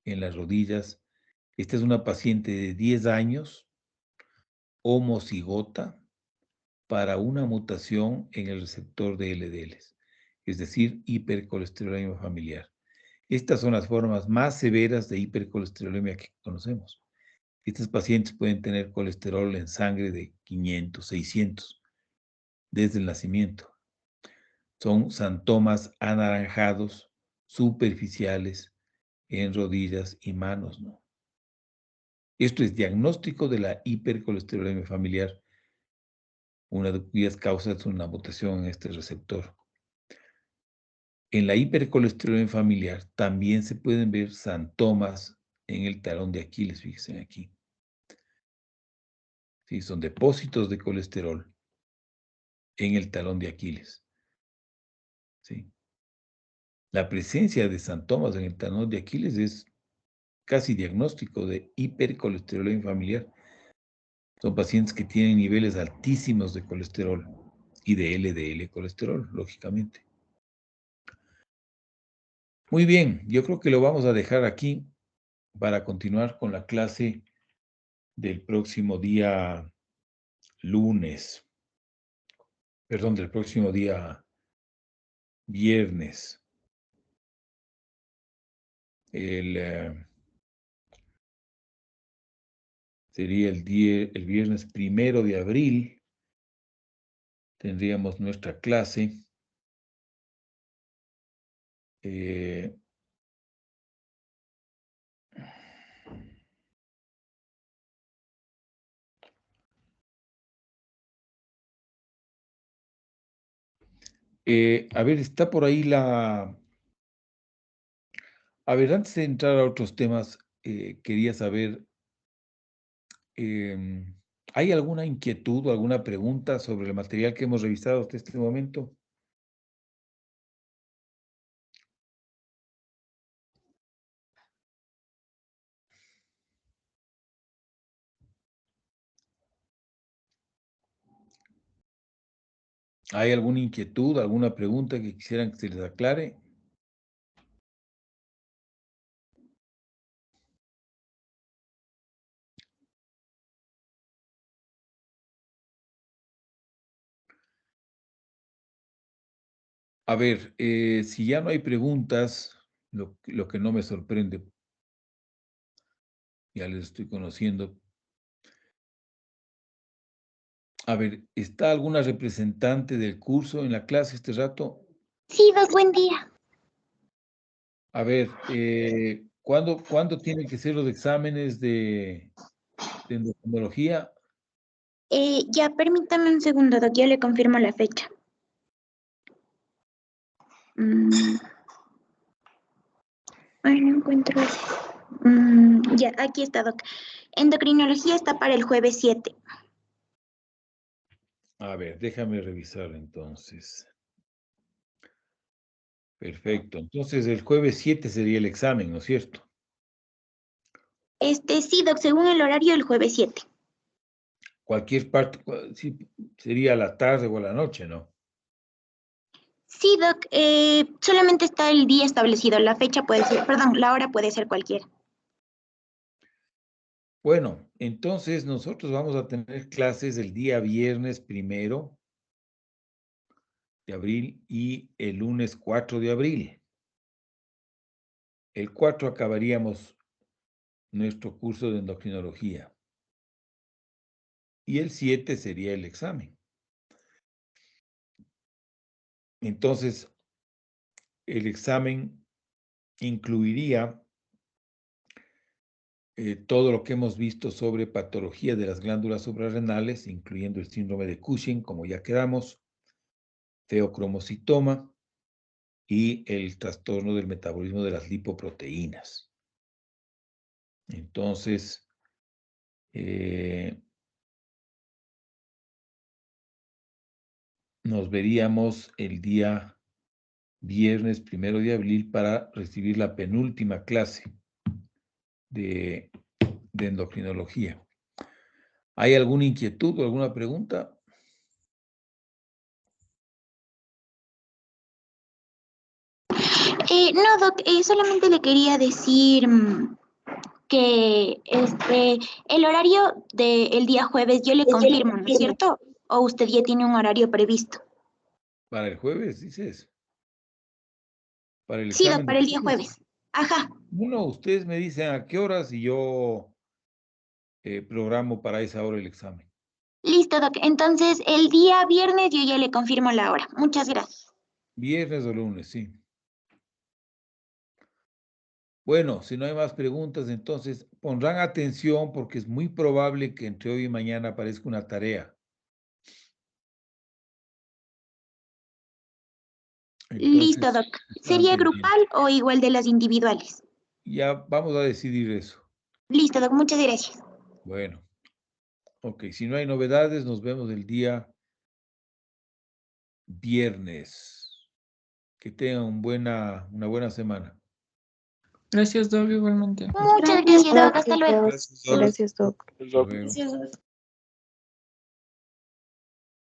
en las rodillas. Esta es una paciente de 10 años, homocigota, para una mutación en el receptor de LDLs, es decir, hipercolesterolemia familiar. Estas son las formas más severas de hipercolesterolemia que conocemos. Estos pacientes pueden tener colesterol en sangre de 500, 600 desde el nacimiento. Son santomas anaranjados, superficiales, en rodillas y manos, ¿no? Esto es diagnóstico de la hipercolesterolemia familiar, una de cuyas causas es una mutación en este receptor. En la hipercolesterolemia familiar también se pueden ver santomas en el talón de Aquiles, fíjense aquí. Sí, son depósitos de colesterol en el talón de Aquiles. ¿Sí? La presencia de santomas en el talón de Aquiles es casi diagnóstico de hipercolesterolemia familiar. Son pacientes que tienen niveles altísimos de colesterol y de LDL colesterol, lógicamente. Muy bien, yo creo que lo vamos a dejar aquí para continuar con la clase del próximo día lunes, perdón, del próximo día viernes. El, sería el viernes 1 de abril, tendríamos nuestra clase. Eh, a ver, está por ahí la... A ver, antes de entrar a otros temas, quería saber, em, ¿hay alguna inquietud o alguna pregunta sobre el material que hemos revisado hasta este momento? ¿Hay alguna inquietud, alguna pregunta que quisieran que se les aclare? A ver, si ya no hay preguntas, lo que no me sorprende, ya les estoy conociendo. A ver, ¿está alguna representante del curso en la clase este rato? Sí, Doc, buen día. A ver, ¿cuándo tienen que ser los exámenes de endocrinología? Ya, permítame un segundo, Doc, ya le confirmo la fecha. Ay, no encuentro. Ya, aquí está, Doc. Endocrinología está para el jueves 7. A ver, déjame revisar entonces. Perfecto. Entonces, el jueves 7 sería el examen, ¿no es cierto? Sí, Doc, según el horario, el jueves 7. Cualquier parte, sí, sería a la tarde o a la noche, ¿no? Sí, Doc, solamente está el día establecido. La fecha puede ser, perdón, la hora puede ser cualquiera. Bueno, entonces nosotros vamos a tener clases el día viernes 1 de abril y el lunes 4 de abril. El 4 acabaríamos nuestro curso de endocrinología. Y el 7 sería el examen. Entonces, el examen incluiría todo lo que hemos visto sobre patología de las glándulas suprarrenales, incluyendo el síndrome de Cushing, como ya quedamos, feocromocitoma y el trastorno del metabolismo de las lipoproteínas. Entonces, nos veríamos el día viernes 1 de abril para recibir la penúltima clase de endocrinología. ¿Hay alguna inquietud o alguna pregunta? No, Doc, solamente le quería decir que el horario del día jueves yo le confirmo, ¿no es cierto? ¿O usted ya tiene un horario previsto? Para el jueves, dices. Para el Sí, Doc, examen para del el día jueves. jueves. Ajá. Bueno, ustedes me dicen a qué horas y yo programo para esa hora el examen. Listo, Doc. Entonces, el día viernes yo ya le confirmo la hora. Muchas gracias. Viernes o lunes, sí. Bueno, si no hay más preguntas, entonces pondrán atención porque es muy probable que entre hoy y mañana aparezca una tarea. Listo, Entonces, Doc. están ¿Sería pendientes. grupal o igual de las individuales? Ya vamos a decidir eso. Listo, Doc. Muchas gracias. Bueno, ok, si no hay novedades, nos vemos el día viernes. Que tengan una buena semana. Gracias, Doc, igualmente. Muchas gracias, Doc. Hasta luego. Gracias, Doc. Gracias, Doc. Hasta luego. Gracias, Doc.